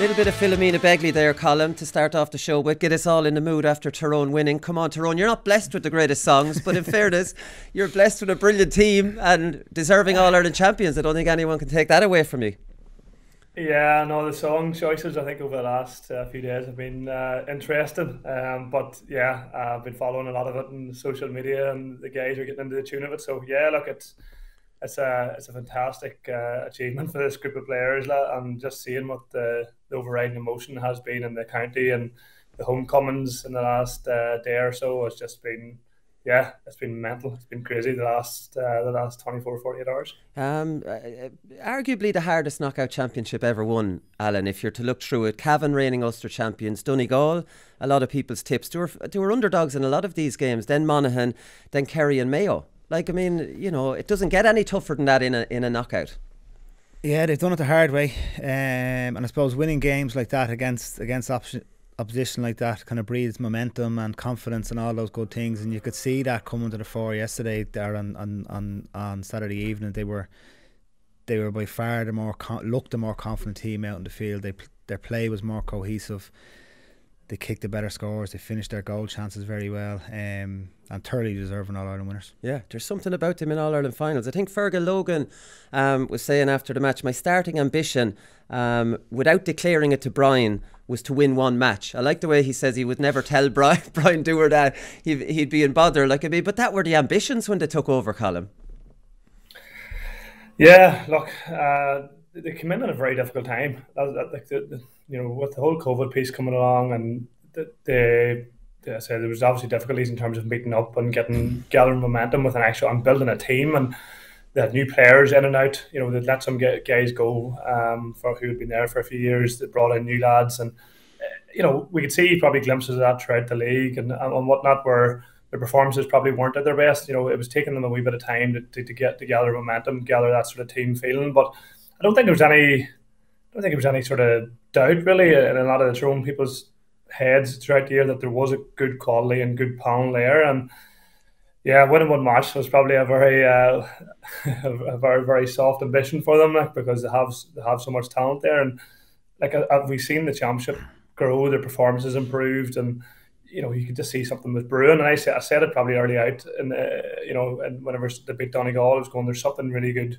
Little bit of Philomena Begley there, Colm, to start off the show with. Get us all in the mood after Tyrone winning. Come on, Tyrone, you're not blessed with the greatest songs, but in fairness, you're blessed with a brilliant team and deserving All-Ireland champions. I don't think anyone can take that away from you. Yeah, no, the song choices I think over the last few days have been interesting. But yeah, I've been following a lot of it on social media, and the guys are getting into the tune of it. So yeah, look, it's a fantastic achievement for this group of players, and just seeing what the overriding emotion has been in the county and the homecomings in the last day or so has just been, yeah, it's been mental. It's been crazy the last 24, 48 hours. Arguably the hardest knockout championship ever won, Alan, if you're to look through it. Cavan reigning Ulster champions, Donegal, a lot of people's tips. They were underdogs in a lot of these games. Then Monaghan, then Kerry and Mayo. Like, I mean, you know, it doesn't get any tougher than that in a knockout. Yeah, they've done it the hard way, and I suppose winning games like that against opposition like that kind of breeds momentum and confidence and all those good things. And you could see that coming to the fore yesterday there on Saturday evening. They were by far the more confident team out in the field. Their play was more cohesive. They kicked the better scores. They finished their goal chances very well, and thoroughly deserving All-Ireland winners. Yeah, there's something about them in All-Ireland finals. I think Fergal Logan was saying after the match, my starting ambition, without declaring it to Brian, was to win one match. I like the way he says he would never tell Brian Dewar that he'd be in bother. Like, I mean, but that were the ambitions when they took over, Colm. Yeah, look, they came in at a very difficult time. With the whole COVID piece coming along, and I said there was obviously difficulties in terms of meeting up and gathering momentum with and building a team, and they had new players in and out. You know, they'd let some guys go for who had been there for a few years. They brought in new lads, and we could see probably glimpses of that throughout the league and whatnot, where their performances probably weren't at their best. You know, it was taking them a wee bit of time to get to gather momentum, gather that sort of team feeling. But I don't think there was any sort of doubt really in a lot of the Tyrone people's heads throughout the year that there was a good quality and good panel there. And yeah, winning one match was probably a very very soft ambition for them, like, because they have so much talent there. And like, we've seen the championship grow, their performances improved, and you could just see something with Brogan. And I said it probably early out, and and whenever they beat Donegal, I was going, there's something really good,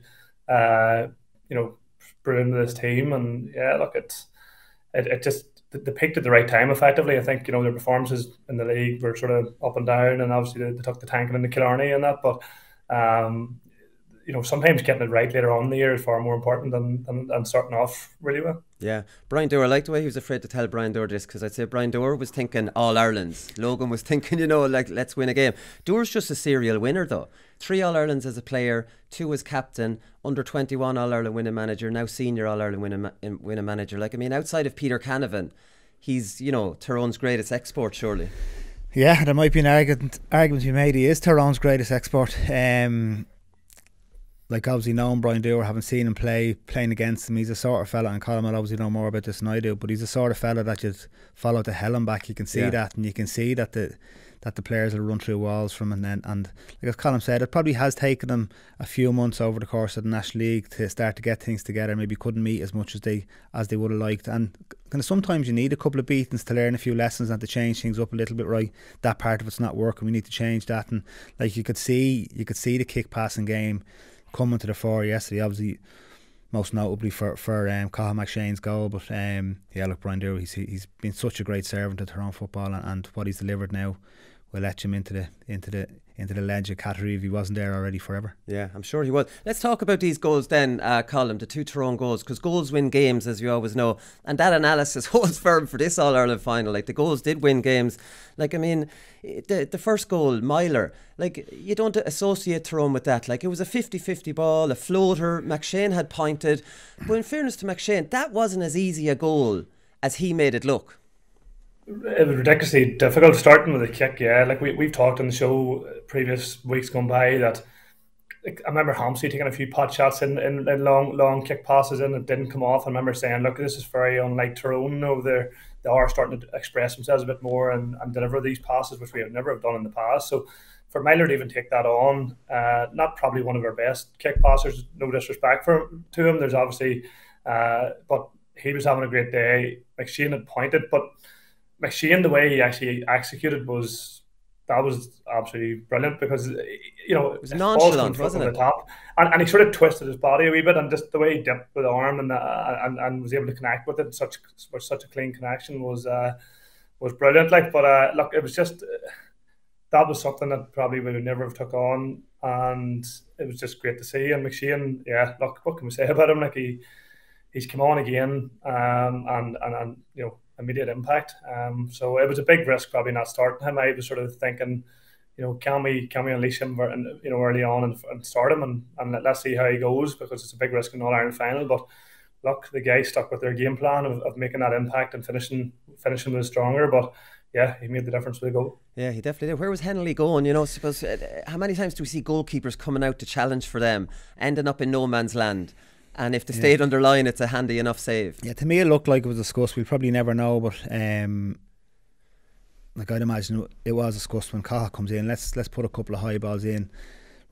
brewing with this team. And yeah, look, it just, they peaked at the right time effectively. I think their performances in the league were sort of up and down, and obviously they took the tanking in the Killarney and that, but sometimes getting it right later on in the year is far more important than starting off really well. Yeah, Brian Dewar, I like the way he was afraid to tell Brian Dewar this, because I'd say Brian Dewar was thinking All-Irelands. Logan was thinking, like, let's win a game. Dewar's just a serial winner though. 3 All-Irelands as a player, 2 as captain, under 21 All-Ireland winning manager, now senior All-Ireland winning manager. Like, I mean, outside of Peter Cavanagh, he's, Tyrone's greatest export, surely. Yeah, there might be an argument to be made. He is Tyrone's greatest export. Like, obviously knowing Brian Dewar, having seen him playing against him, he's a sort of fella, and Colm will obviously know more about this than I do, but he's a sort of fella that you'd follow to hell and back. You can see that, and you can see that the players will run through walls from him. And like as Colm said, it probably has taken them a few months over the course of the National League to start to get things together. Maybe couldn't meet as much as they would have liked, and kind of sometimes you need a couple of beatings to learn a few lessons and to change things up a little bit. Right, that part of it's not working, we need to change that. And like, you could see the kick passing game coming to the fore yesterday, obviously most notably for Cathal McShane's goal. But look, Brian Dewar, he's been such a great servant to Tyrone football, and what he's delivered now will let him into the legend category if he wasn't there already forever. Yeah, I'm sure he will. Let's talk about these goals then, Colm, the 2 Tyrone goals, because goals win games, as you always know, and that analysis holds firm for this All-Ireland final. Like, the goals did win games. Like, I mean, the first goal, Myler, like, you don't associate Tyrone with that. Like, it was a 50-50 ball, a floater, McShane had pointed, but in fairness to McShane, that wasn't as easy a goal as he made it look. It was ridiculously difficult starting with a kick. Yeah, like we've talked on the show previous weeks gone by that, like, I remember Hampsey taking a few pot shots in long kick passes and it didn't come off. I remember saying, look, this is very unlike Tyrone. They are starting to express themselves a bit more and deliver these passes, which we have never done in the past. So for Myler to even take that on, not probably one of our best kick passers, no disrespect to him. There's obviously, but he was having a great day. McShane had pointed, but McShane, the way he actually executed was absolutely brilliant, because It was nonchalant, wasn't over it? the top, and he sort of twisted his body a wee bit, and just the way he dipped with the arm and was able to connect with it, such a clean connection was brilliant. Like, but look, it was just that was something that probably we would never have took on, and it was just great to see. And McShane, yeah, look, what can we say about him? Like, he's come on again, and immediate impact. So it was a big risk probably not starting him. I was sort of thinking, can we unleash him, early on and start him, and let's see how he goes, because it's a big risk in All Ireland final. But look, the guys stuck with their game plan of making that impact and finishing was stronger. But yeah, he made the difference with the goal. Yeah, he definitely did. Where was Henley going? Suppose how many times do we see goalkeepers coming out to challenge for them, ending up in no man's land? And if they stayed under line, it's a handy enough save. Yeah, to me it looked like it was discussed. We'll probably never know, but like, I'd imagine it was discussed when Cavanagh comes in. Let's put a couple of high balls in.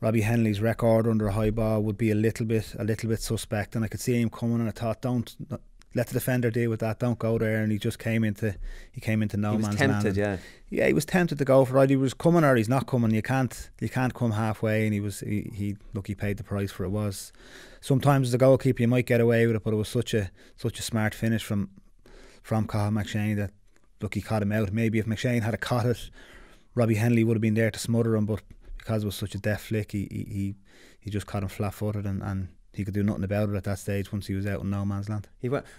Robbie Henley's record under a high ball would be a little bit suspect, and I could see him coming, and I thought, don't let the defender deal with that, don't go there. And he just came into no man's land. He was tempted, yeah, he was tempted to go for it. He was coming, or he's not coming. You can't come halfway, and he paid the price for it. Was sometimes as a goalkeeper you might get away with it, but it was such a smart finish from Colm McShane that, look, he caught him out. Maybe if McShane had caught it, Robbie Henley would have been there to smother him, but because it was such a deft flick, he just caught him flat-footed, and he could do nothing about it at that stage once he was out in no man's land.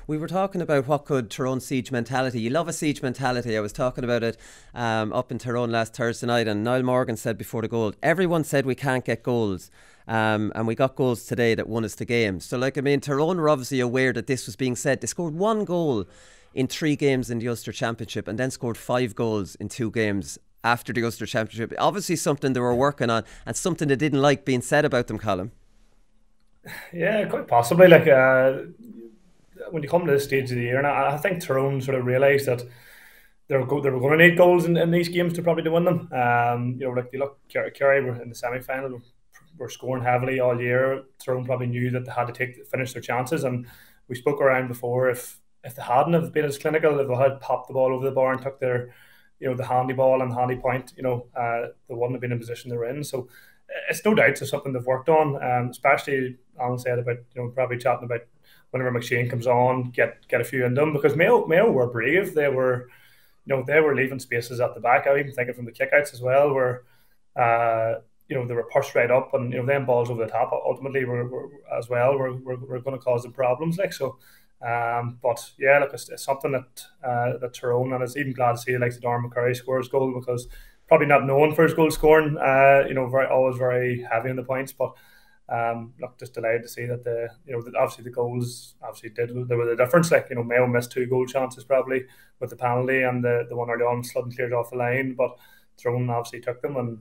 We were talking about what could Tyrone's siege mentality. You love a siege mentality. I was talking about it up in Tyrone last Thursday night, and Niall Morgan said before the goal, everyone said we can't get goals. And we got goals today that won us the game. So, Tyrone were obviously aware that this was being said. They scored 1 goal in 3 games in the Ulster Championship, and then scored 5 goals in 2 games after the Ulster Championship. Obviously something they were working on, and something they didn't like being said about them, Colm. Yeah, quite possibly. Like, when you come to this stage of the year, and I think Tyrone sort of realised that they were going to need goals in these games to win them. Like, they look, Kerry were in the semi-final, were scoring heavily all year. Tyrone probably knew that they had to finish their chances, and we spoke around before, if they hadn't have been as clinical, if they had popped the ball over the bar and took their, the handy ball and handy point, they wouldn't have been in the position they're in. So it's no doubt it's something they've worked on, especially Alan said about, probably chatting about whenever McShane comes on, get a few in them, because Mayo were brave. They were leaving spaces at the back. I even thinking from the kickouts as well, where they were pushed right up, and them balls over the top ultimately were going to cause them problems. Like, so. But yeah, look, it's something that Tyrone, and it's even glad to see like Darren McCurry scores goal, because probably not known for his goal scoring, always very heavy on the points. But look, just delighted to see that obviously the goals there was a difference. Like, Mayo missed 2 goal chances probably with the penalty, and the one early on Sludden cleared off the line, but Tyrone obviously took them, and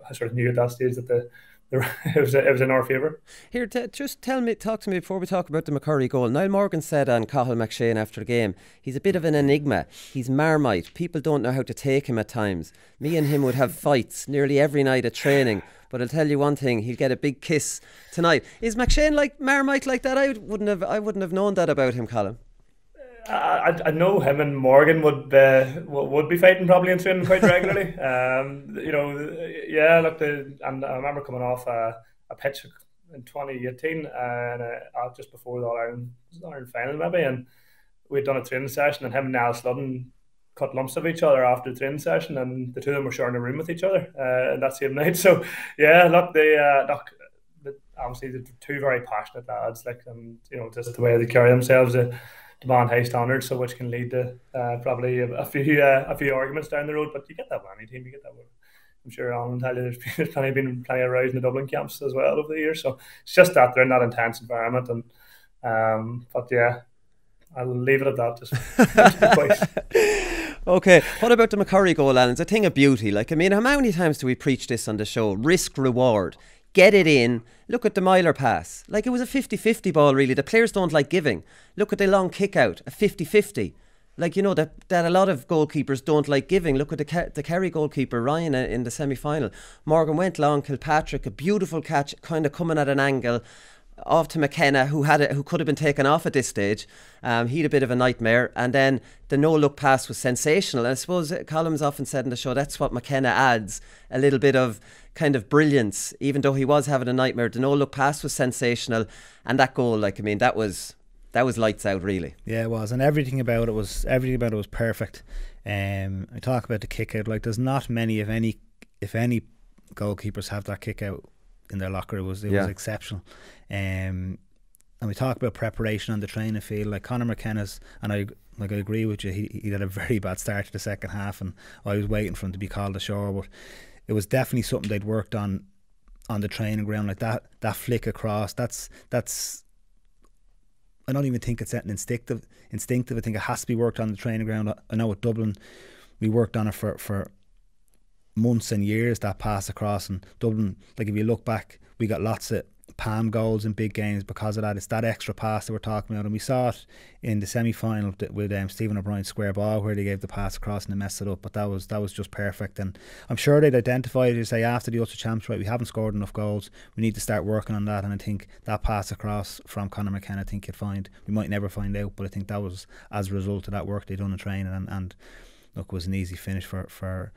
I sort of knew at that stage that it was in our favour. Here, talk to me before we talk about the McCurry goal. Niall Morgan said on Cathal McShane after the game, he's a bit of an enigma. He's Marmite. People don't know how to take him at times. Me and him would have fights nearly every night at training. But I'll tell you one thing, he'll get a big kiss tonight. Is McShane like Marmite like that? I wouldn't have known that about him, Colm. I know him and Morgan would be fighting probably in training quite regularly. Look, and I remember coming off a pitch in 2018, and just before the All Ireland final maybe, and we'd done a training session, and him and Niall Sludden cut lumps of each other after the training session, and the two of them were sharing a room with each other that same night. So yeah, look, obviously they're 2 very passionate lads, like, and just the way they carry themselves. Demand high standards, so which can lead to probably a few arguments down the road. But you get that with any team. You get that with, I'm sure Alan will tell you, there's been plenty of rows in the Dublin camps as well over the years. So it's just that they're in that intense environment, and but yeah, I'll leave it at that. Just Okay, what about the McCurry goal, Alan? It's a thing of beauty. Like, how many times do we preach this on the show? Risk reward. Get it in. Look at the Myler pass. Like, it was a 50-50 ball, really. The players don't like giving. Look at the long kick out, a 50-50. Like, that a lot of goalkeepers don't like giving. Look at the Kerry goalkeeper, Ryan, in the semi-final. Morgan went long, Kilpatrick, a beautiful catch, kind of coming at an angle. off to McKenna, who could have been taken off at this stage. He had a bit of a nightmare, and then the no-look pass was sensational. And I suppose Colm's often said in the show that's what McKenna adds, a little bit of kind of brilliance, even though he was having a nightmare. The no-look pass was sensational, and that goal, like, I mean, that was lights out, really. Yeah, it was, and everything about it was perfect. I talk about the kick out, like, there's not many, if any goalkeepers have that kick out in their locker. It was exceptional. And we talk about preparation on the training field, like Conor McKenna's, and I agree with you, he had a very bad start to the second half, and I was waiting for him to be called ashore, but it was definitely something they'd worked on the training ground, like that flick across. That's I don't even think it's that instinctive. I think it has to be worked on the training ground. I know at Dublin we worked on it for months and years, that pass across. And Dublin, like, if you look back, we got lots of palm goals in big games because of that. It's that extra pass that we're talking about, and we saw it in the semi-final with Stephen O'Brien's square ball, where they gave the pass across and they messed it up, but that was just perfect. And I'm sure they'd identified, you say, after the Ulster Champs, right, we haven't scored enough goals, we need to start working on that. And I think that pass across from Conor McKenna, I think we might never find out, but I think that was as a result of that work they'd done in training. And look, it was an easy finish for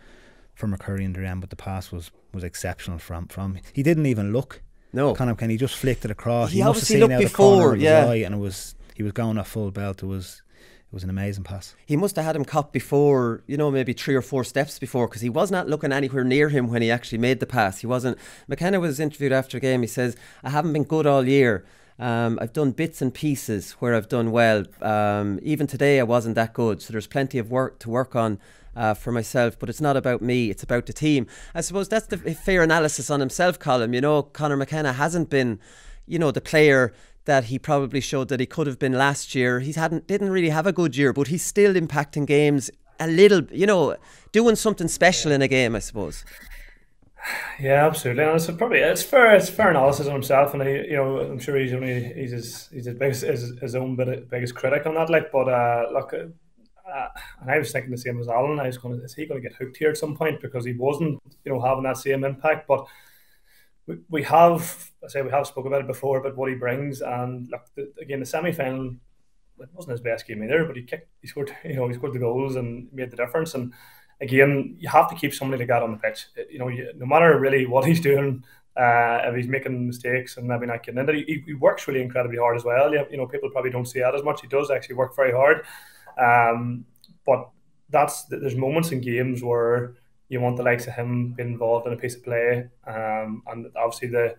McCurry in the end, but the pass was exceptional from he didn't even look. No, Conor McKenna, he just flicked it across. He must have obviously seen looked out the before, corner of his eye, and he was going at full belt. It was an amazing pass. He must have had him caught before, maybe 3 or 4 steps before, because he was not looking anywhere near him when he actually made the pass. He wasn't. McKenna was interviewed after a game. He says, "I haven't been good all year. I've done bits and pieces where I've done well. Even today I wasn't that good. So there's plenty of work to work on for myself, but it's not about me, it's about the team." I suppose that's the fair analysis on himself, Colm. Conor McKenna hasn't been, the player that he probably showed that he could have been last year. He didn't really have a good year, but he's still impacting games a little, doing something special in a game, I suppose. Yeah, absolutely, and it's fair analysis on himself, and I'm sure he's his own biggest critic on that. Like, but look, and I was thinking the same as Alan. Is he going to get hooked here at some point, because he wasn't, having that same impact. But we have spoken about it before, about what he brings, and look, again, the semi-final, it wasn't his best game either, but he scored the goals and made the difference. And again, you have to keep somebody like that on the pitch. No matter really what he's doing, if he's making mistakes and maybe not getting into it, he works really incredibly hard as well. People probably don't see that as much. He does actually work very hard. But there's moments in games where you want the likes of him being involved in a piece of play. And obviously the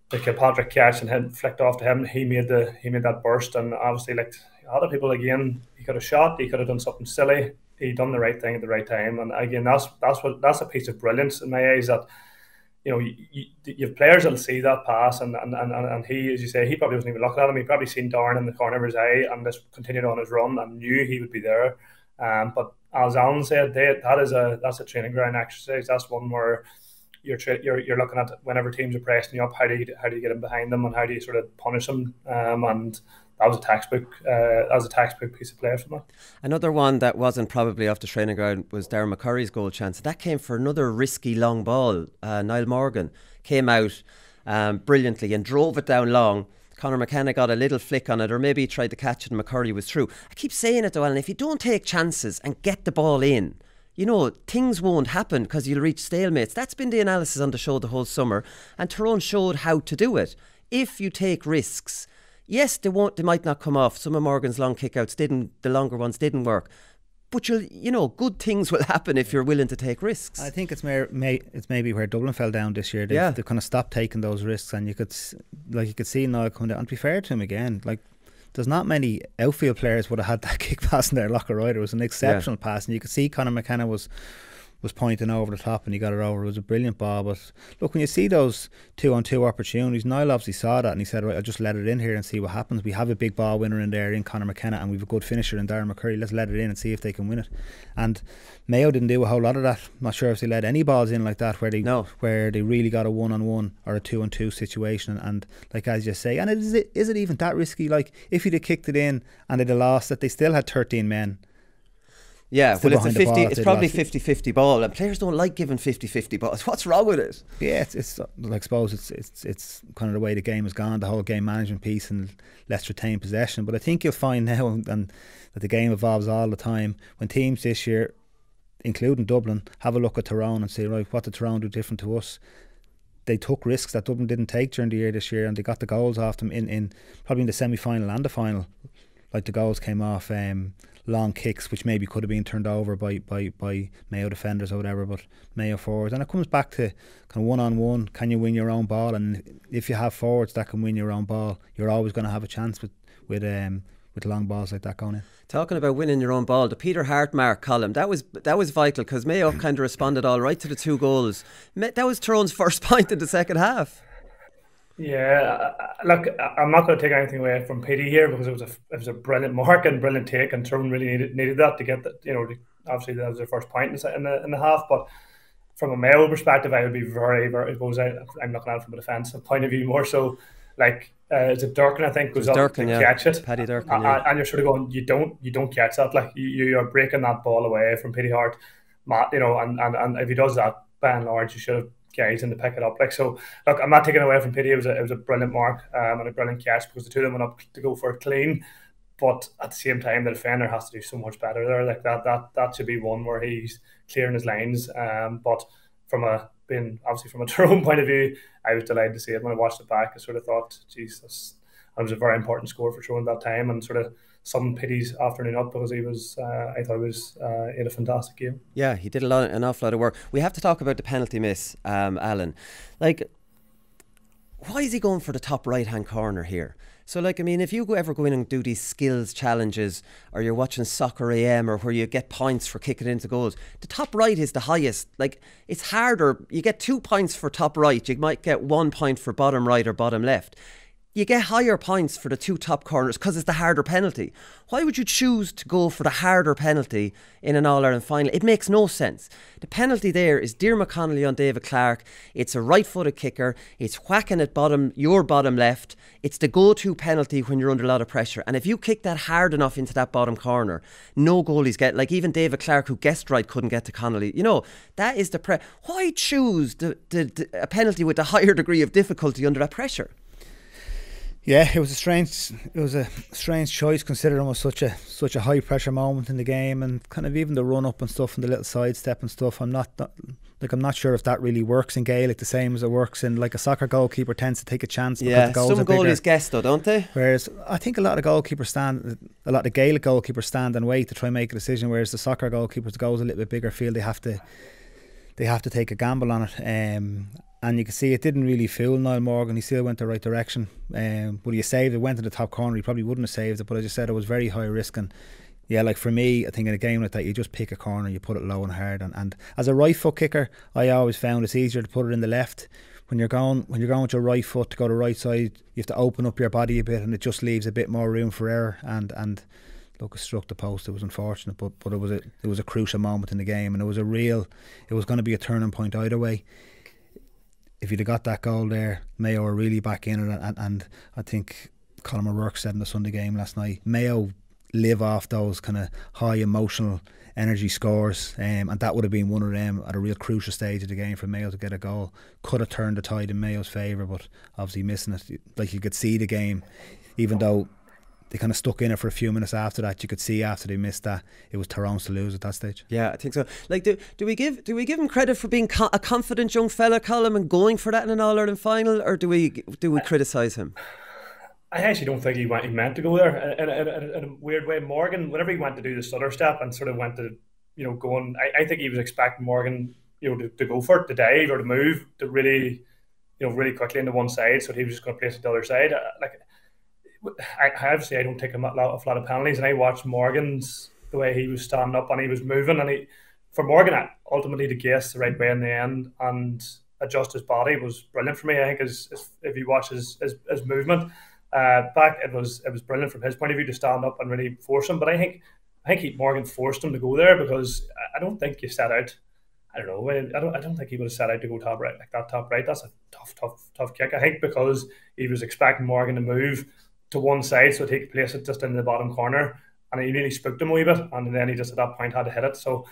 Kilpatrick catch and him flicked off to him, he made that burst. And obviously, like other people, again, he could have shot, he could have done something silly. He done the right thing at the right time, and again, that's a piece of brilliance in my eyes. That you have players that'll see that pass, and he, as you say, he probably wasn't even looking at him. He probably seen Darren in the corner of his eye and just continued on his run and knew he would be there. But as Alan said, that's a training ground exercise. That's one where you're looking at whenever teams are pressing you up, how do you get in behind them, and how do you sort of punish them, and that was a textbook piece of play from that. Another one that wasn't probably off the training ground was Darren McCurry's goal chance. That came for another risky long ball. Niall Morgan came out brilliantly and drove it down long. Conor McKenna got a little flick on it, or maybe he tried to catch it and McCurry was through. I keep saying it though, Alan, if you don't take chances and get the ball in, things won't happen, because you'll reach stalemates. That's been the analysis on the show the whole summer, and Tyrone showed how to do it. If you take risks, yes, they might not come off. Some of Morgan's long kickouts the longer ones didn't work. But good things will happen if you're willing to take risks. I think it's maybe where Dublin fell down this year. They've kind of stopped taking those risks, and you could see Niall come down. And to be fair to him again, like, there's not many outfield players would have had that kick pass in their locker either. It was an exceptional pass, and you could see Conor McKenna was pointing over the top and he got it over. It was a brilliant ball. But look, when you see those 2-on-2 opportunities, Niall obviously saw that and he said, right, I'll just let it in here and see what happens. We have a big ball winner in there in Conor McKenna, and we've a good finisher in Darren McCurry. Let's let it in and see if they can win it. And Mayo didn't do a whole lot of that. I'm not sure if they let any balls in like that where they really got a 1-on-1 or a 2-on-2 situation. And like as you say, and is it even that risky? Like, if he'd have kicked it in and they'd have lost it, they still had 13 men. Yeah, still well, it's a behind the 50. ball, It's probably 50-50 ball, and players don't like giving 50-50 balls. What's wrong with it? Yeah, it's like, I suppose it's kind of the way the game has gone, the whole game management piece, and let's retain possession. But I think you'll find now and that the game evolves all the time. When teams this year, including Dublin, have a look at Tyrone and say, right, what did Tyrone do different to us? They took risks that Dublin didn't take during the year this year, and they got the goals off them in probably in the semi-final and the final. Like, the goals came off long kicks, which maybe could have been turned over by Mayo defenders or whatever, but Mayo forwards. And it comes back to kind of one-on-one. Can you win your own ball? And if you have forwards that can win your own ball, you're always going to have a chance with long balls like that going in. Talking about winning your own ball, the Peter Hart mark column, that was vital, because Mayo kind of responded all right to the 2 goals. That was Tyrone's first point in the second half. Yeah, look, I'm not going to take anything away from Petey here, because it was a brilliant mark and brilliant take, and Tyrone really needed that to get that. Obviously that was their first point in the half. But from a Mayo perspective, I would be very, very. I'm looking at it from a defensive point of view more so. Like, is it Durkin? I think goes up to catch it. Paddy Durkin, and you're sort of going, you don't catch that. Like, you are breaking that ball away from Petey Hart, and if he does that, by and large, you should have guys in to pick it up. Like, so look, I'm not taking away from Petey. It was a brilliant mark and a brilliant catch, because the two of them went up to go for a clean. But at the same time, the defender has to do so much better there. Like, that should be one where he's clearing his lines. But from a Tyrone point of view, I was delighted to see it when I watched it back. I sort of thought, Jesus, it was a very important score for Tyrone that time, and sort of summed Petey's afternoon up, because he was, I thought he was in a fantastic game. Yeah, he did an awful lot of work. We have to talk about the penalty miss, Alan. Like, why is he going for the top right-hand corner here? So, like, I mean, if you ever go in and do these skills challenges, or you're watching Soccer AM, or where you get points for kicking into goals, the top right is the highest. Like, it's harder. You get 2 points for top right. You might get 1 point for bottom right or bottom left. You get higher points for the 2 top corners because it's the harder penalty. Why would you choose to go for the harder penalty in an All-Ireland final? It makes no sense. The penalty there is Diarmuid Connolly on David Clarke. It's a right-footed kicker. It's whacking at your bottom left. It's the go-to penalty when you're under a lot of pressure. And if you kick that hard enough into that bottom corner, no goalies get. Like, even David Clarke, who guessed right, couldn't get to Connolly. That is the why choose a penalty with a higher degree of difficulty under that pressure? Yeah, it was a strange choice, considering it was such a high pressure moment in the game, and kind of even the run up and stuff and the little sidestep and stuff. I'm not sure if that really works in Gaelic the same as it works in, like, a soccer goalkeeper tends to take a chance. Yeah, the goals some goalies guess though, don't they? Whereas I think a lot of Gaelic goalkeepers stand and wait to try and make a decision. Whereas the soccer goalkeepers, the goals a little bit bigger, feel they have to take a gamble on it. And you can see it didn't really fool Niall Morgan. He still went the right direction. But he saved it, went to the top corner. He probably wouldn't have saved it, but as I said, it was very high risk. And yeah, like, for me, I think in a game like that, you just pick a corner, you put it low and hard. And as a right foot kicker, I always found it's easier to put it in the left. When you're going with your right foot to go to the right side, you have to open up your body a bit, and it just leaves a bit more room for error. And look, it struck the post. It was unfortunate, but it was a crucial moment in the game, and it was going to be a turning point either way. If you'd have got that goal there, Mayo are really back in it, and I think Colm O'Rourke said in the Sunday game last night, Mayo live off those kind of high emotional energy scores, and that would have been one of them at a real crucial stage of the game for Mayo to get a goal. Could have turned the tide in Mayo's favour, but obviously missing it. Like, you could see the game, even though they kind of stuck in it for a few minutes after that, you could see after they missed that it was Tyrone's to lose at that stage. Yeah, I think so. Like, do we give him credit for being a confident young fella, Colm, and going for that in an All-Ireland final, or do we criticise him? I actually don't think he meant to go there in a weird way. Morgan, whenever he went to do the stutter step and sort of went to, going, I think he was expecting Morgan, to go for it, to dive or to move, to really, really quickly into one side, so he was just going to place it to the other side. I obviously I don't take a lot of penalties, and I watched Morgan's, the way he was standing up and he was moving, and for Morgan ultimately to guess the right way in the end and adjust his body was brilliant for me. I think if you watch his movement back, it was brilliant from his point of view to stand up and really force him. But I think Morgan forced him to go there, because I don't think you set out. I don't know. I don't think he would have set out to go top right, like that top right. That's a tough kick. I think because he was expecting Morgan to move to one side so he could place it just in the bottom corner, and he really spooked him a wee bit, and then he just at that point had to hit it. So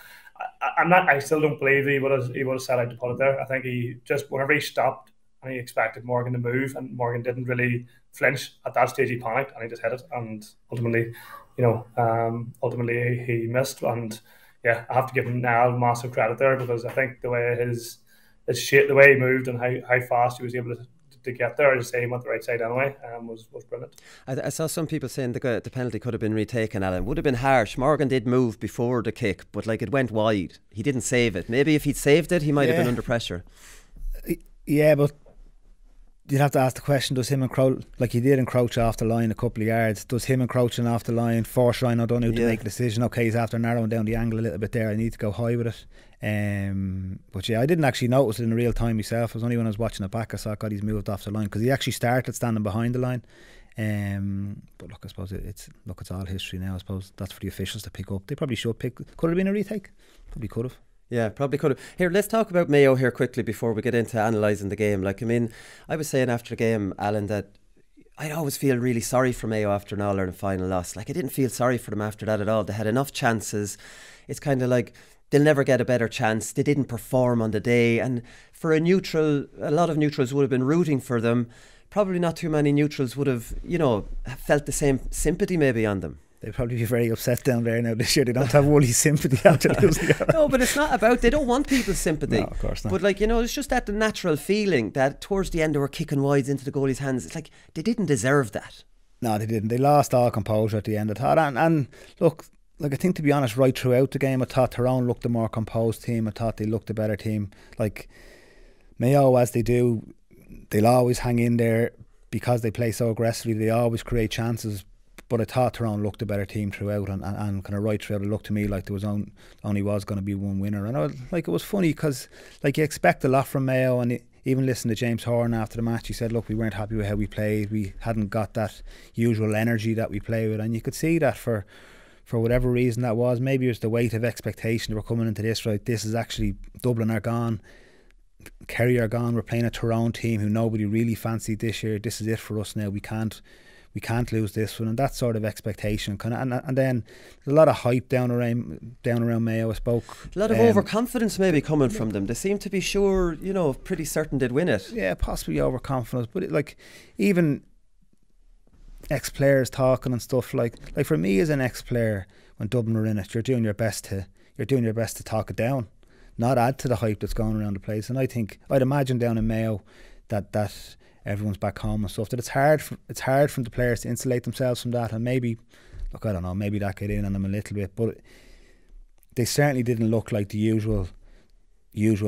I still don't believe he would have set out to put it there. I think he just, whenever he stopped and he expected Morgan to move, and Morgan didn't really flinch at that stage, he panicked and he just hit it, and ultimately, he missed. And yeah, I have to give him now massive credit there, because I think the way his shape, the way he moved, and how fast he was able to get there, as I say, he went the right side anyway, was brilliant. I saw some people saying the penalty could have been retaken, Alan. Would have been harsh. Morgan did move before the kick, but like it went wide. He didn't save it. Maybe if he'd saved it, he might have been under pressure. Yeah, but you'd have to ask the question, does him encroach, like he did encroach off the line a couple of yards, does him encroaching off the line force Ryan O'Donoghue to make a decision? Okay, he's after narrowing down the angle a little bit there, I need to go high with it. But yeah, I didn't actually notice it in real time myself. It was only when I was watching it back I saw, God, he's moved off the line, because he actually started standing behind the line. But look, I suppose it's all history now. I suppose that's for the officials to pick up. They probably should pick. Could it have been a retake? Probably could have. Yeah, probably could have. Here, let's talk about Mayo here quickly before we get into analysing the game. Like, I mean, I was saying after the game, Alan, that I always feel really sorry for Mayo after an All-Ireland final loss. Like, I didn't feel sorry for them after that at all. They had enough chances. It's kind of like they'll never get a better chance. They didn't perform on the day. And for a neutral, a lot of neutrals would have been rooting for them. Probably not too many neutrals would have, felt the same sympathy maybe on them. They'd probably be very upset down there now this year. They don't have Woolly's sympathy after losing. No, but it's not about, they don't want people's sympathy. No, of course not. But it's just that the natural feeling that towards the end they were kicking wides into the goalie's hands. It's like they didn't deserve that. No, they didn't. They lost all composure at the end, I thought. And look, like I think, to be honest, right throughout the game, I thought Tyrone looked a more composed team. I thought they looked a better team. Like Mayo, as they do, they'll always hang in there because they play so aggressively. They always create chances. But I thought Tyrone looked a better team throughout, and kind of right throughout, it looked to me like there was only was going to be one winner. And it was funny because like you expect a lot from Mayo, and even listening to James Horan after the match, he said, look, we weren't happy with how we played. We hadn't got that usual energy that we play with, and you could see that for whatever reason that was. Maybe it was the weight of expectation. They were coming into this, right, this is actually, Dublin are gone, Kerry are gone, we're playing a Tyrone team who nobody really fancied this year. This is it for us now. We can't lose this one, and that sort of expectation kind of, and then a lot of hype down around Mayo. I spoke a lot of overconfidence maybe coming from them. They seem to be sure, pretty certain they'd win it. Yeah, possibly overconfidence, but even ex-players talking and stuff, like for me as an ex-player, when Dublin are in it, you're doing your best to talk it down, not add to the hype that's going around the place. And I think I'd imagine down in Mayo that everyone's back home and stuff, that it's hard for the players to insulate themselves from that. And maybe, look, I don't know, maybe that get in on them a little bit, but they certainly didn't look like the usual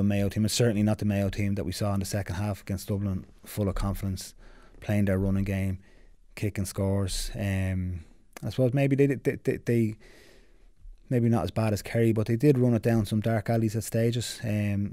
Mayo team. It's certainly not the Mayo team that we saw in the second half against Dublin, full of confidence, playing their running game, kicking scores. I suppose maybe they maybe not as bad as Kerry, but they did run it down some dark alleys at stages.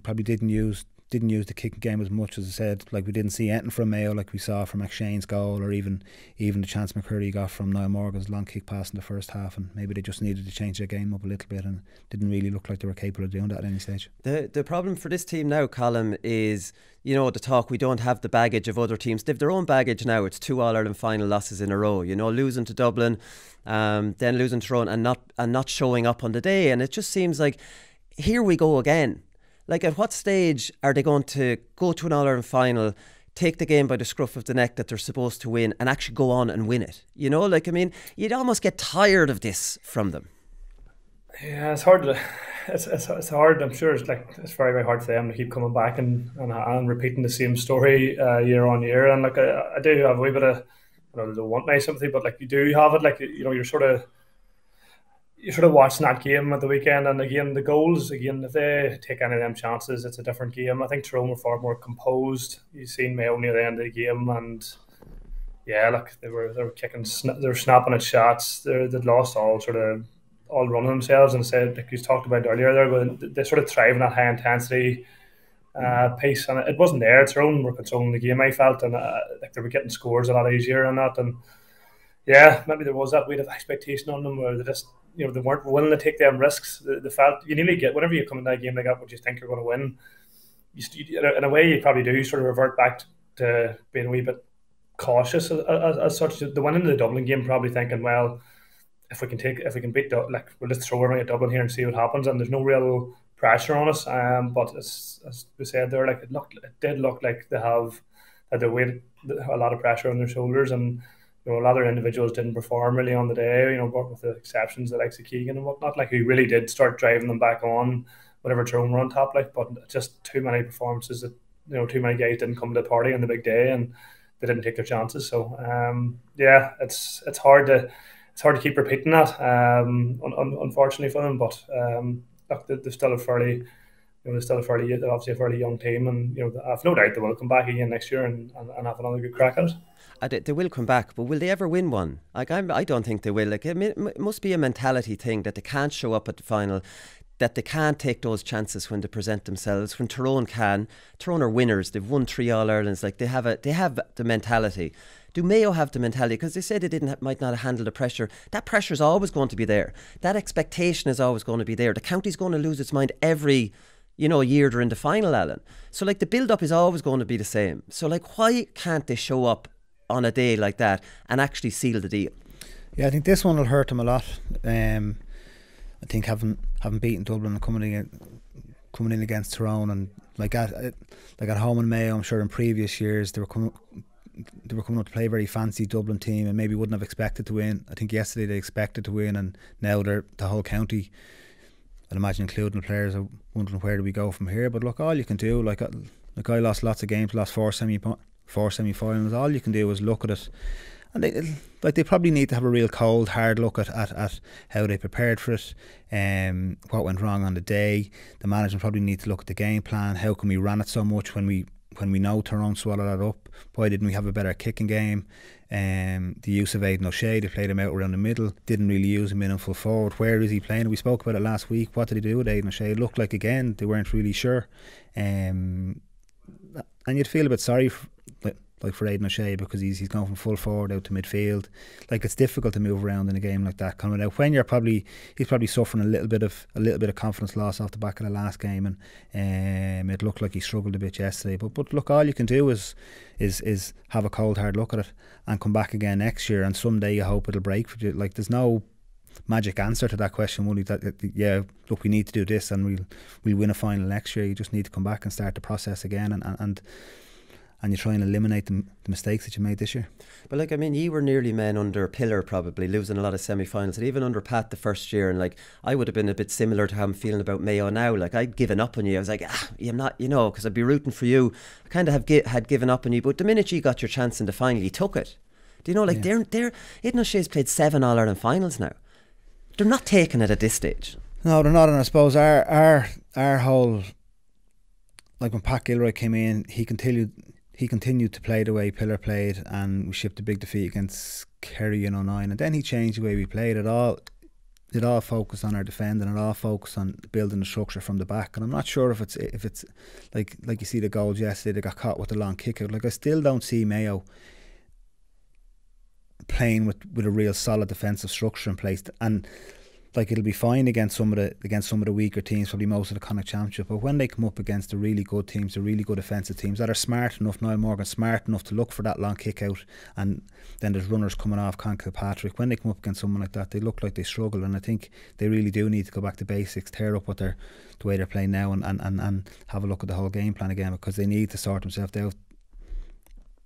Probably didn't use the kicking game as much, as I said. Like, we didn't see anything from Mayo like we saw from McShane's goal, or even the chance McCurry got from Niall Morgan's long kick pass in the first half. And maybe they just needed to change their game up a little bit, and didn't really look like they were capable of doing that at any stage. The problem for this team now, Colm, is the talk, we don't have the baggage of other teams. They've their own baggage now. It's 2 All-Ireland final losses in a row, losing to Dublin, then losing to Tyrone, and not showing up on the day. And it just seems like, here we go again. Like, at what stage are they going to go to an All-Ireland final, take the game by the scruff of the neck that they're supposed to win, and actually go on and win it? You'd almost get tired of this from them. Yeah, it's hard. It's hard. I'm sure it's very, very hard for them to keep coming back and repeating the same story year on year. And I do have a wee bit of, I don't want my sympathy, but you do have it. You're sort of watching that game at the weekend, and again the goals, if they take any of them chances, it's a different game. I think Tyrone were far more composed. You've seen Mayo near the end of the game, and yeah, they were kicking, they were snapping at shots. They'd lost all running themselves, and said, like you talked about earlier, they sort of thrive in that high intensity pace, and it wasn't there. Tyrone were controlling the game, I felt, and they were getting scores a lot easier and that. And yeah, maybe there was that weight of expectation on them where they just, they weren't willing to take them risks. They felt you nearly get, whenever you come into that game like that, what you think you're going to win, in a way you probably do sort of revert back to being a wee bit cautious as such. The one into the Dublin game, probably thinking, well, if we can beat like we'll just throw everything at Dublin here and see what happens, and there's no real pressure on us. But as we said there, like it did look like they weighted a lot of pressure on their shoulders, and a lot of individuals didn't perform really on the day. But with the exceptions, the likes of Keegan and whatnot, like he really did start driving them back on whatever Tyrone were on top. Like, but just too many performances that too many guys didn't come to the party on the big day, and they didn't take their chances. So yeah, it's hard to keep repeating that. Unfortunately for them, but look, they're still a fairly obviously a fairly young team, and I've no doubt they will come back again next year and have another good crack at it. They will come back, but will they ever win one? Like I don't think they will. Like it must be a mentality thing that they can't show up at the final, that they can't take those chances when they present themselves. When Tyrone are winners. They've won 3 All-Irelands. Like they have the mentality. Do Mayo have the mentality? Because they said they might not handle the pressure. That pressure is always going to be there. That expectation is always going to be there. The county's going to lose its mind every year they're in the final, Alan. So like the build-up is always going to be the same. So like why can't they show up on a day like that and actually seal the deal? Yeah, I think this one will hurt them a lot. I think having beaten Dublin and coming in against Tyrone, and like at home in Mayo, I'm sure in previous years they were coming up to play a very fancy Dublin team and maybe wouldn't have expected to win. I think yesterday they expected to win, and now the whole county, I'd imagine including the players, are wondering where do we go from here. But look, all you can do, like I lost lots of games, lost four semi-finals. All you can do is look at it, and they probably need to have a real cold, hard look at how they prepared for it, what went wrong on the day. The management probably need to look at the game plan. How can we run it so much when we know Tyrone swallowed that up? Why didn't we have a better kicking game? The use of Aidan O'Shea, they played him out around the middle, didn't really use him in full forward. Where is he playing? We spoke about it last week. What did he do with Aidan O'Shea? It looked like again they weren't really sure, and you'd feel a bit sorry for Aidan O'Shea, because he's gone from full forward out to midfield. Like, it's difficult to move around in a game like that coming out when he's probably suffering a little bit of confidence loss off the back of the last game, and it looked like he struggled a bit yesterday. But look, all you can do is have a cold hard look at it and come back again next year, and someday you hope it'll break for you. Like, there's no magic answer to that question, will you? Yeah, look, we need to do this and we'll win a final next year. You just need to come back and start the process again, and you try and eliminate the mistakes that you made this year. But like, I mean, you were nearly men under a pillar, probably losing a lot of semi-finals, and even under Pat the first year, and like I would have been a bit similar to how I'm feeling about Mayo now. Like, I'd given up on you. I was like, I'm not, because I'd be rooting for you. I kind of had given up on you, but the minute you got your chance in the final, you took it. Do you know, like, yeah. Aidan O'Shea's played 7 All-Ireland finals now. They're not taking it at this stage. No, they're not, and I suppose our whole, like when Pat Gilroy came in, he continued to play the way Pillar played, and we shipped a big defeat against Kerry in 2009, and then he changed the way we played. It all focused on our defending, it all focused on building the structure from the back, and I'm not sure if it's like you see the goals yesterday, they got caught with the long kick out. Like, I still don't see Mayo playing with a real solid defensive structure in place, and like, it'll be fine against some of the weaker teams, probably most of the Connacht Championship, but when they come up against the really good teams, the really good offensive teams that are smart enough, Niall Morgan smart enough to look for that long kick out, and then there's runners coming off Con Kilpatrick, when they come up against someone like that, they look like they struggle, and I think they really do need to go back to basics, tear up the way they're playing now, and have a look at the whole game plan again, because they need to sort themselves out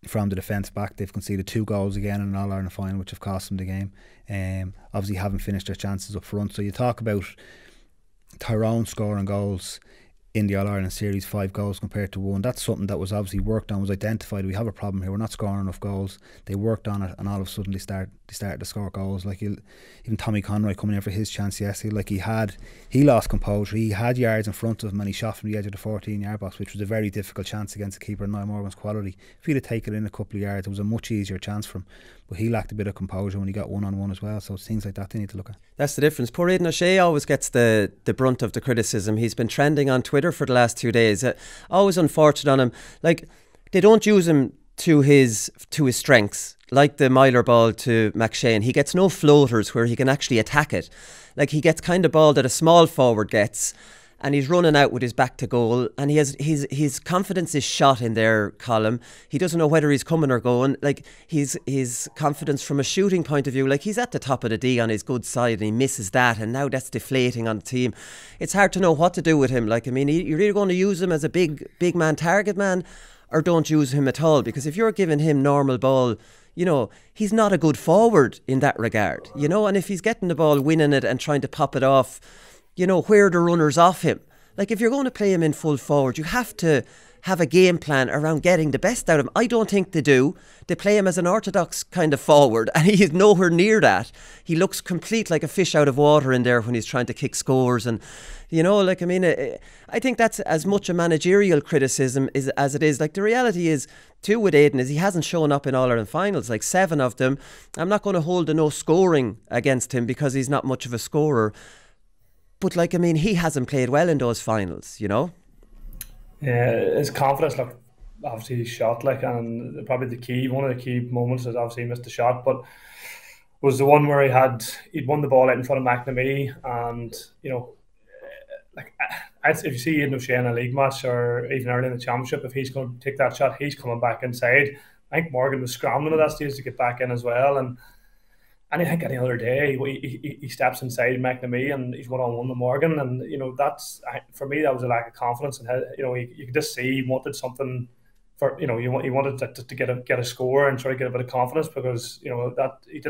from the defence back. They've conceded 2 goals again in an All-Ireland final, which have cost them the game. Obviously haven't finished their chances up front. So you talk about Tyrone scoring goals in the All-Ireland series, 5 goals compared to 1. That's something that was obviously worked on, was identified. We have a problem here, we're not scoring enough goals. They worked on it, and all of a sudden they started to score goals. Like, even Tommy Conroy coming in for his chance yesterday, like, he lost composure. He had yards in front of him and he shot from the edge of the 14-yard box, which was a very difficult chance against the keeper, Niall Morgan's quality. If he'd have taken it in a couple of yards, it was a much easier chance for him. But he lacked a bit of composure when he got one-on-one as well. So it's things like that they need to look at. That's the difference. Poor Aidan O'Shea always gets the brunt of the criticism. He's been trending on Twitter for the last 2 days. Always unfortunate on him. Like, they don't use him to his strengths, like the Myler ball to McShane. He gets no floaters where he can actually attack it. Like, he gets kind of ball that a small forward gets, and he's running out with his back to goal, and he has his confidence is shot in their column. He doesn't know whether he's coming or going. Like his confidence from a shooting point of view, like he's at the top of the D on his good side, and he misses that, and now that's deflating on the team. It's hard to know what to do with him. Like, I mean, you're either going to use him as a big man target man, or don't use him at all, because if you're giving him normal ball, you know, he's not a good forward in that regard, you know, and if he's getting the ball, winning it and trying to pop it off, you know, where are the runners off him? Like, if you're going to play him in full forward, you have to have a game plan around getting the best out of him. I don't think they do. They play him as an orthodox kind of forward, and he's nowhere near that. He looks complete like a fish out of water in there when he's trying to kick scores. And, you know, like, I mean, I think that's as much a managerial criticism as it is. Like, the reality is, too, with Aidan, is he hasn't shown up in All-Ireland finals, like 7 of them. I'm not going to hold a no scoring against him because he's not much of a scorer. But, like, I mean, he hasn't played well in those finals, you know? Yeah, his confidence, look, obviously he shot, like, and probably one of the key moments is obviously he missed the shot, but was the one where he'd won the ball out in front of McNamee, and, you know, like, if you see Aidan O'Shea in a league match or even early in the championship, if he's going to take that shot, he's coming back inside. I think Morgan was scrambling at that stage to get back in as well, and I think any other day he steps inside McNamee and he's one-on-one with Morgan, and, you know, that's, for me, that was a lack of confidence, and, you know, you could just see he wanted something for, you know, he wanted to get a score and try to get a bit of confidence, because, you know, that it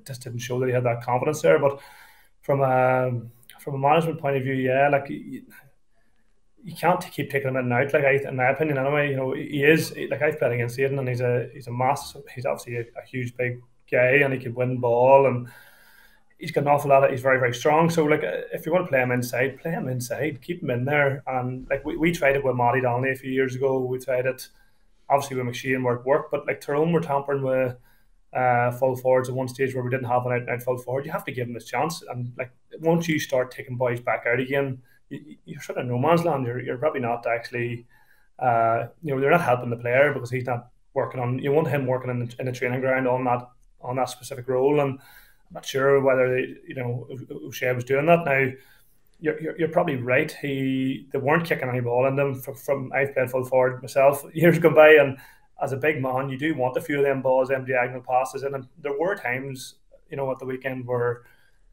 just didn't show that he had that confidence there. But from a management point of view, yeah, like, you can't keep taking him in and out. Like, in my opinion, anyway, you know, he is, like, I've played against Aidan, and he's a massive, he's obviously a huge big guy, and he can win ball, and he's got an awful lot of, he's very, very strong. So, like, if you want to play him inside, keep him in there. And, like, we tried it with Matty Donnelly a few years ago. We tried it obviously with McShane where it worked, but, like, Tyrone were tampering with full forwards at one stage where we didn't have an out full forward. You have to give him his chance, and, like, once you start taking boys back out again, you're sort of no man's land. You're probably not actually you know, they're not helping the player because he's not working on, you want him working in the training ground on that specific role. And I'm not sure whether O'Shea was doing that. Now, you're probably right. They weren't kicking any ball in them. From I've played full forward myself years gone by, and as a big man, you do want a few of them balls, them diagonal passes, and there were times, you know, at the weekend where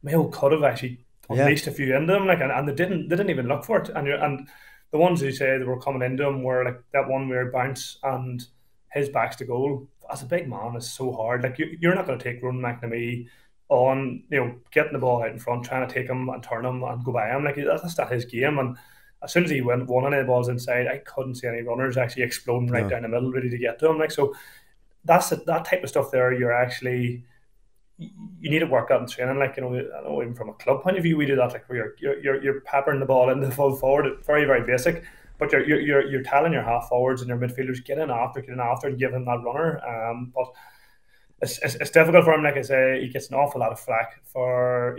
Mayo could have actually unleashed a few into them, like, and they didn't even look for it. And the ones who say they were coming into him were like that one weird bounce and his back's to goal. As a big man, is so hard. Like, you're not going to take Ronan McNamee on, you know, getting the ball out in front, trying to take him and turn him and go by him. Like, that's not his game. And as soon as he won any of the balls inside, I couldn't see any runners actually exploding right down the middle, ready to get to him. Like, so that's it, that type of stuff there. You need to work out in training. Like, you know, I know even from a club point of view, we do that. Like, where you're peppering the ball into the full forward, very, very basic. But you're telling your half forwards and your midfielders get in after and give him that runner. But it's difficult for him. Like I say, he gets an awful lot of flack for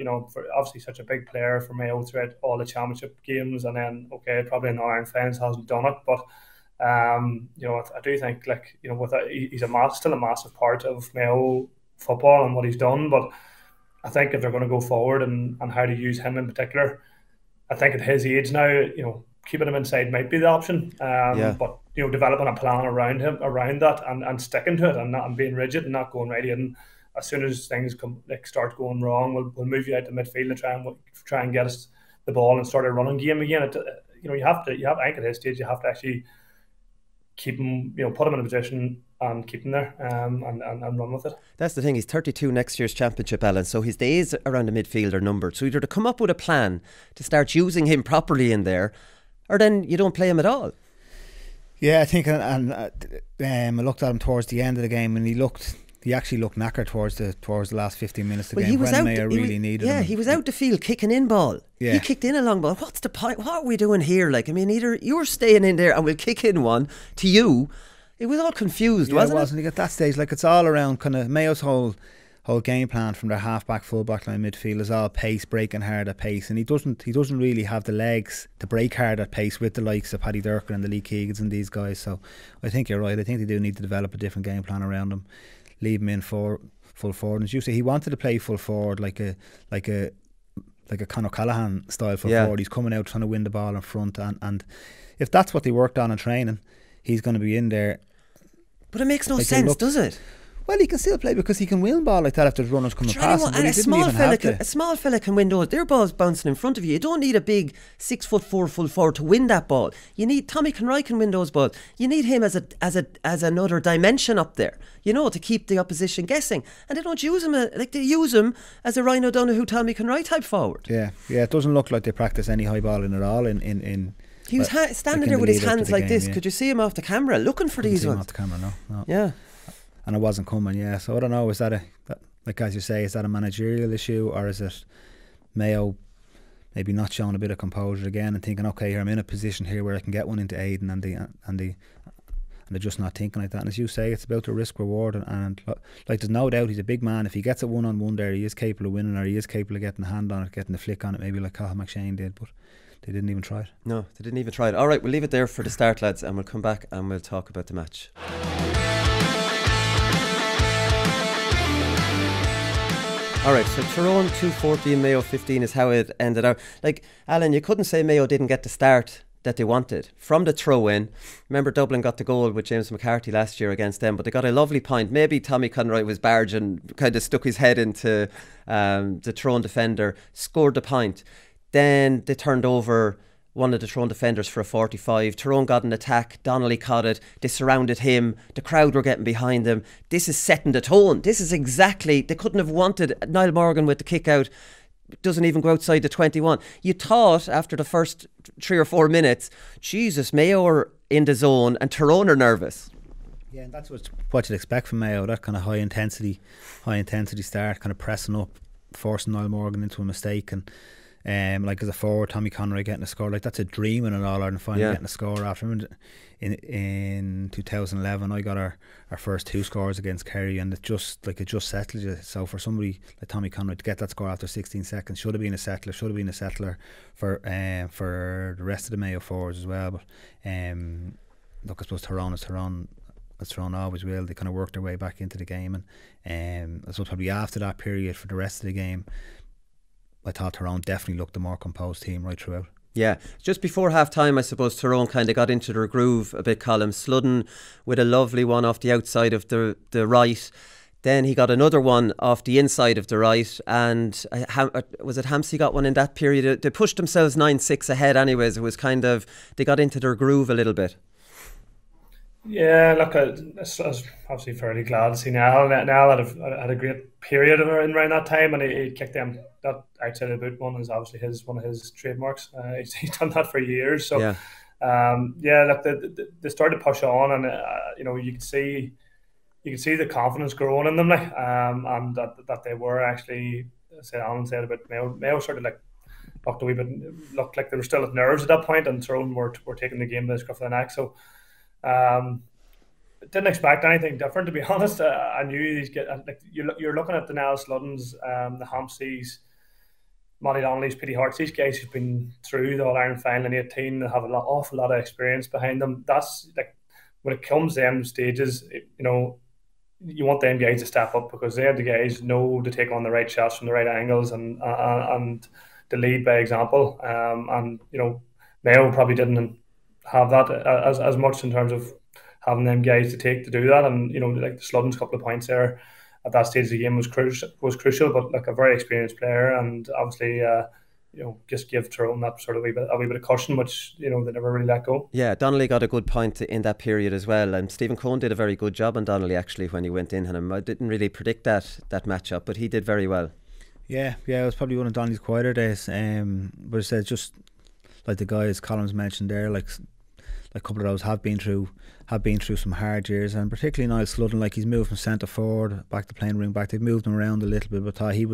obviously such a big player for Mayo throughout all the championship games, and then probably in All-Ireland finals hasn't done it. But you know, I do think, like, you know, he's still a massive part of Mayo football and what he's done. But I think if they're going to go forward and how to use him in particular, I think at his age now, you know, keeping him inside might be the option. But, you know, developing a plan around that and sticking to it and being rigid and not going right in. As soon as things start going wrong, we'll move you out to midfield and try and get us the ball and start a running game again. You know, I think at his stage you have to actually keep him, you know, put him in a position and keep him there and run with it. That's the thing. He's 32 next year's championship, Alan. So his days around the midfield are numbered. So either to come up with a plan to start using him properly in there, or then you don't play him at all. Yeah, I think, and I looked at him towards the end of the game, and he actually looked knackered towards the last 15 minutes of the game when Mayo really needed him. Yeah, he was out the field kicking in ball. Yeah. He kicked in a long ball. What's the point? What are we doing here? Like, I mean, either you're staying in there and we'll kick in one to you. It was all confused, wasn't it? It was. At that stage, like, it's all around kind of Mayo's whole game plan from their half-back, full-back line midfield is all pace, breaking hard at pace, and he doesn't really have the legs to break hard at pace with the likes of Paddy Durkin and the Lee Keegans and these guys. So I think you're right. I think they do need to develop a different game plan around him, leave him in for full forward. And as you say, he wanted to play full forward like a like a Conor Callahan style for forward. He's coming out trying to win the ball in front, and if that's what they worked on in training, he's going to be in there. But it makes no sense, does it? Well, he can still play because he can win ball like that if there's runners coming past him. And a small fella can win those. Their ball's bouncing in front of you. You don't need a big 6'4" full forward to win that ball. You need Tommy Conroy can win those balls. You need him as another dimension up there, you know, to keep the opposition guessing. And they don't use him like they use him as a Ryan O'Donoghue, Tommy Conroy type forward. Yeah, it doesn't look like they practice any high balling at all. He was standing there with his hands like this. Could you see him off the camera looking for these ones? Off the camera, no. Yeah. And it wasn't coming, so I don't know, is that like as you say, is that a managerial issue, or is it Mayo maybe not showing a bit of composure again and thinking, okay, here I'm in a position here where I can get one into Aiden, and they're just not thinking like that. And as you say, it's about the risk reward, and like there's no doubt he's a big man. If he gets it 1-on-1 there, he is capable of winning, or he is capable of getting a hand on it, getting the flick on it, maybe like Colm McShane did, but they didn't even try it. No, they didn't even try it. Alright, we'll leave it there for the start, lads, and we'll come back and we'll talk about the match. Alright, so Tyrone 2-14, Mayo 15 is how it ended out. Like, Alan, you couldn't say Mayo didn't get the start that they wanted. From the throw-in, remember Dublin got the goal with James McCarthy last year against them, but they got a lovely point. Maybe Tommy Conroy was barge and kind of stuck his head into the Tyrone defender, scored the point. Then they turned over one of the Tyrone defenders for a 45. Tyrone got an attack. Donnelly caught it. They surrounded him. The crowd were getting behind them. This is setting the tone. This is exactly... They couldn't have wanted Niall Morgan with the kick out. Doesn't even go outside the 21. You thought after the first 3 or 4 minutes, Jesus, Mayo are in the zone and Tyrone are nervous. Yeah, and that's what you'd expect from Mayo. That kind of high intensity start, kind of pressing up, forcing Niall Morgan into a mistake, and like as a forward, Tommy Conroy getting a score, like that's a dream in an All-Ireland final, getting a score after. In 2011 I got our first 2 scores against Kerry, and it just settled you. So for somebody like Tommy Conroy to get that score after 16 seconds should have been a settler for the rest of the Mayo forwards as well. But look, I suppose Tyrone is Tyrone, as Tyrone always will. They kind of worked their way back into the game, and I suppose probably after that period for the rest of the game, I thought Tyrone definitely looked the more composed team right throughout. Yeah, just before half time, I suppose Tyrone kind of got into their groove a bit. Colm Sludden with a lovely one off the outside of the right. Then he got another one off the inside of the right, and was it Hampsey got one in that period? They pushed themselves 9-6 ahead anyways. It was kind of, they got into their groove a little bit. Yeah, look, I was obviously fairly glad to see Niall. Niall had a great period in around that time, and he kicked them. That outside of the boot one is obviously one of his trademarks. He's done that for years. So, look, they started to push on, and you could see the confidence growing in them, like, and that they were actually, as Alan said about Mayo sort of like looked a wee bit, looked like they were still at nerves at that point, and Tyrone were taking the game by the scruff of the neck. So. Didn't expect anything different, to be honest. I knew these get like you're looking at the Niall Sluddens, the Hampseys, Matty Donnelly's, Petey Harts. These guys who've been through the All-Ireland final in 18 and have awful lot of experience behind them. That's like when it comes to them stages, you want them guys to step up, because they have the guys know to take on the right shots from the right angles and to lead by example. Mayo probably didn't have that as much in terms of having them guys to do that, and like the Sludden's couple of points there at that stage of the game was crucial, but like a very experienced player, and obviously just give Tyrone that sort of a wee bit of caution, which they never really let go. Yeah, Donnelly got a good point in that period as well, and Stephen Cohn did a very good job on Donnelly actually when he went in on him. I didn't really predict that matchup, but he did very well. Yeah, it was probably one of Donnelly's quieter days, but it said just like the guys Colm's mentioned there, like a couple of those have been through some hard years, and particularly Niall Sludden, like he's moved from centre forward back to playing wing back. They've moved him around a little bit, but I thought he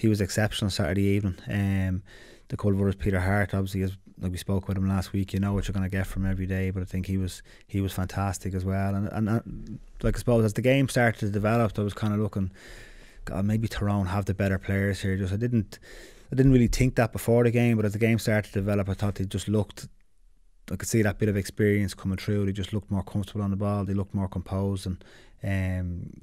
was exceptional Saturday evening. The Culver's Peter Hart, obviously, like we spoke with him last week, you know what you're going to get from him every day, but I think he was fantastic as well. And like I suppose as the game started to develop, I was kind of looking, God, maybe Tyrone have the better players here. I didn't really think that before the game, but as the game started to develop, I thought they just looked, I could see that bit of experience coming through. They just looked more comfortable on the ball. They looked more composed, and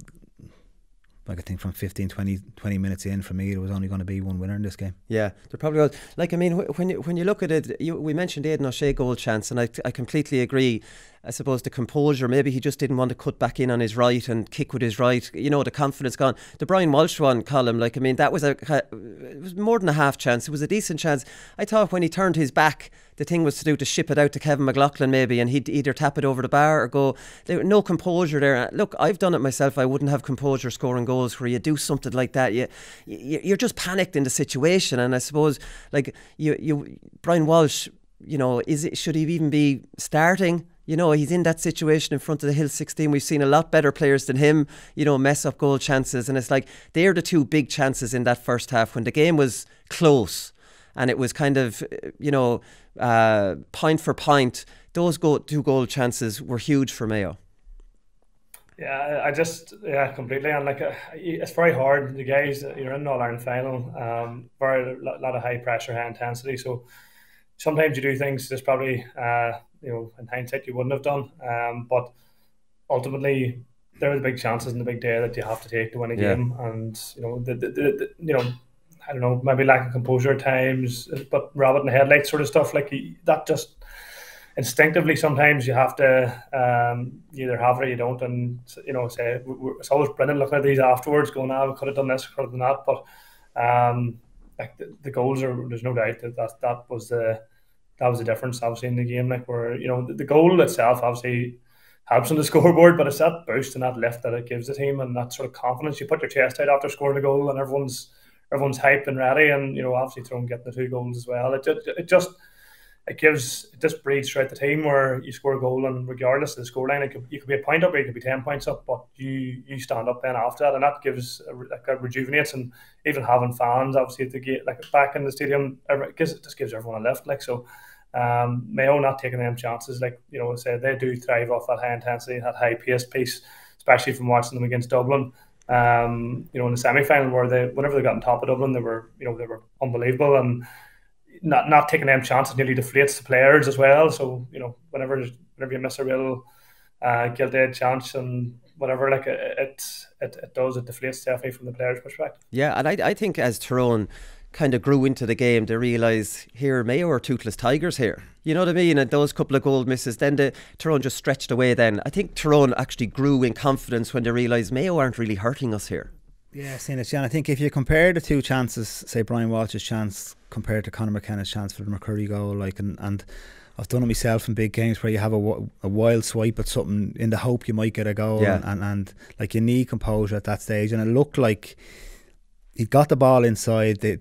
like I think from 15, 20 minutes in, for me, there was only going to be one winner in this game. Yeah, there probably was. Like, I mean, when you look at it, we mentioned Aidan O'Shea goal chance, and I completely agree. I suppose the composure, maybe he just didn't want to cut back in on his right and kick with his right. You know, the confidence gone. The Brian Walsh one, Colm, like, I mean, that was it was more than a half chance. It was a decent chance. I thought when he turned his back, the thing was to do to ship it out to Kevin McLaughlin maybe, and he'd either tap it over the bar or go. There no composure there. Look, I've done it myself. I wouldn't have composure scoring goals where you do something like that. You're just panicked in the situation, and I suppose like you Brian Walsh, you know, should he even be starting? You know, he's in that situation in front of the Hill 16. We've seen a lot better players than him, you know, mess up goal chances. And it's like, they're the two big chances in that first half when the game was close and it was kind of, you know, point for point. Those two goal chances were huge for Mayo. Yeah, completely. And like, it's very hard. The guys, you're in an All-Ireland final, very lot of high pressure, high intensity. So sometimes you do things that's probably, you know, in hindsight you wouldn't have done. But ultimately, there are the big chances in the big day that you have to take to win a game. And you know, you know, I don't know, maybe lack of composure at times, but rabbit in the headlights sort of stuff. Like that, just instinctively sometimes you have to either have it or you don't. And you know, it's always brilliant looking at these afterwards, going, we could have done this, could have done that. But like the goals there's no doubt that was the difference obviously in the game. Like, where, you know, the goal itself obviously helps on the scoreboard, but it's that boost and that lift that it gives the team, and that sort of confidence. You put your chest out after scoring a goal and everyone's hyped and ready, and you know, obviously Tyrone getting the 2 goals as well. It just breeds throughout the team, where you score a goal and regardless of the scoreline, you could be a point up or you could be 10 points up, but you stand up then after that, and that gives rejuvenates. And even having fans obviously at the gate, like back in the stadium, it just gives everyone a lift. Like, so Mayo not taking them chances, like, you know, they do thrive off that high intensity, that high paced piece, especially from watching them against Dublin. You know, in the semi-final, where whenever they got on top of Dublin, they were unbelievable, and not taking them chances nearly deflates the players as well. So, you know, whenever you miss a real gilt-edged chance and whatever, like it deflates definitely from the players' perspective. Yeah, and I think as Tyrone kind of grew into the game, they realise here Mayo are toothless tigers here. You know what I mean? And those couple of goal misses, then Tyrone just stretched away then. I think Tyrone actually grew in confidence when they realised Mayo aren't really hurting us here. Yeah, seeing it, Jan. I think if you compare the two chances, say Brian Walsh's chance compared to Conor McKenna's chance for the McCurry goal, like, and I've done it myself in big games where you have a wild swipe at something in the hope you might get a goal, and like, you need composure at that stage. And it looked like he got the ball inside. They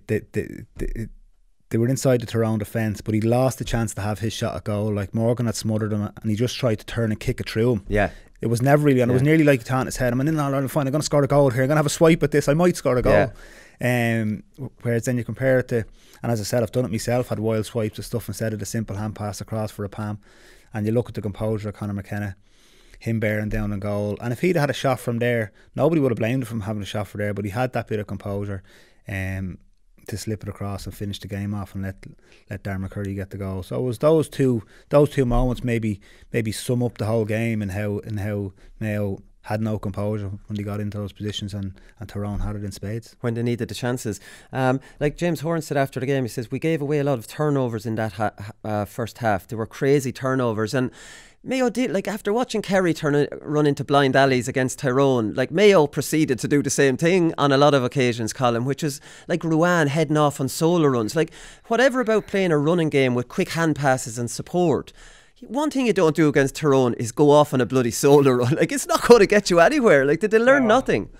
were inside the Tyrone defence, but he lost the chance to have his shot at goal. Like, Morgan had smothered him, and he just tried to turn and kick it through him. Yeah. It was never really, and it was nearly like he thought in his head, I'm in All-Ireland final, I'm going to score a goal here, I'm going to have a swipe at this, I might score a goal. Whereas then you compare it to, and as I said, I've done it myself, had wild swipes and stuff instead of the simple hand pass across for a Pam, and you look at the composure of Conor McKenna, him bearing down on goal, and if he'd had a shot from there, nobody would have blamed him for having a shot from there, but he had that bit of composure to slip it across and finish the game off and let Darren McCurry get the goal. So it was those two moments maybe sum up the whole game, and how Mayo had no composure when they got into those positions, and Tyrone had it in spades when they needed the chances. Like James Horan said after the game, he says we gave away a lot of turnovers in that first half. There were crazy turnovers, and Mayo did, like, after watching Kerry run into blind alleys against Tyrone, like, Mayo proceeded to do the same thing on a lot of occasions, Colm, which is like Ruan heading off on solo runs. Like, whatever about playing a running game with quick hand passes and support, one thing you don't do against Tyrone is go off on a bloody solo run. Like, it's not going to get you anywhere. Like, did they learn nothing?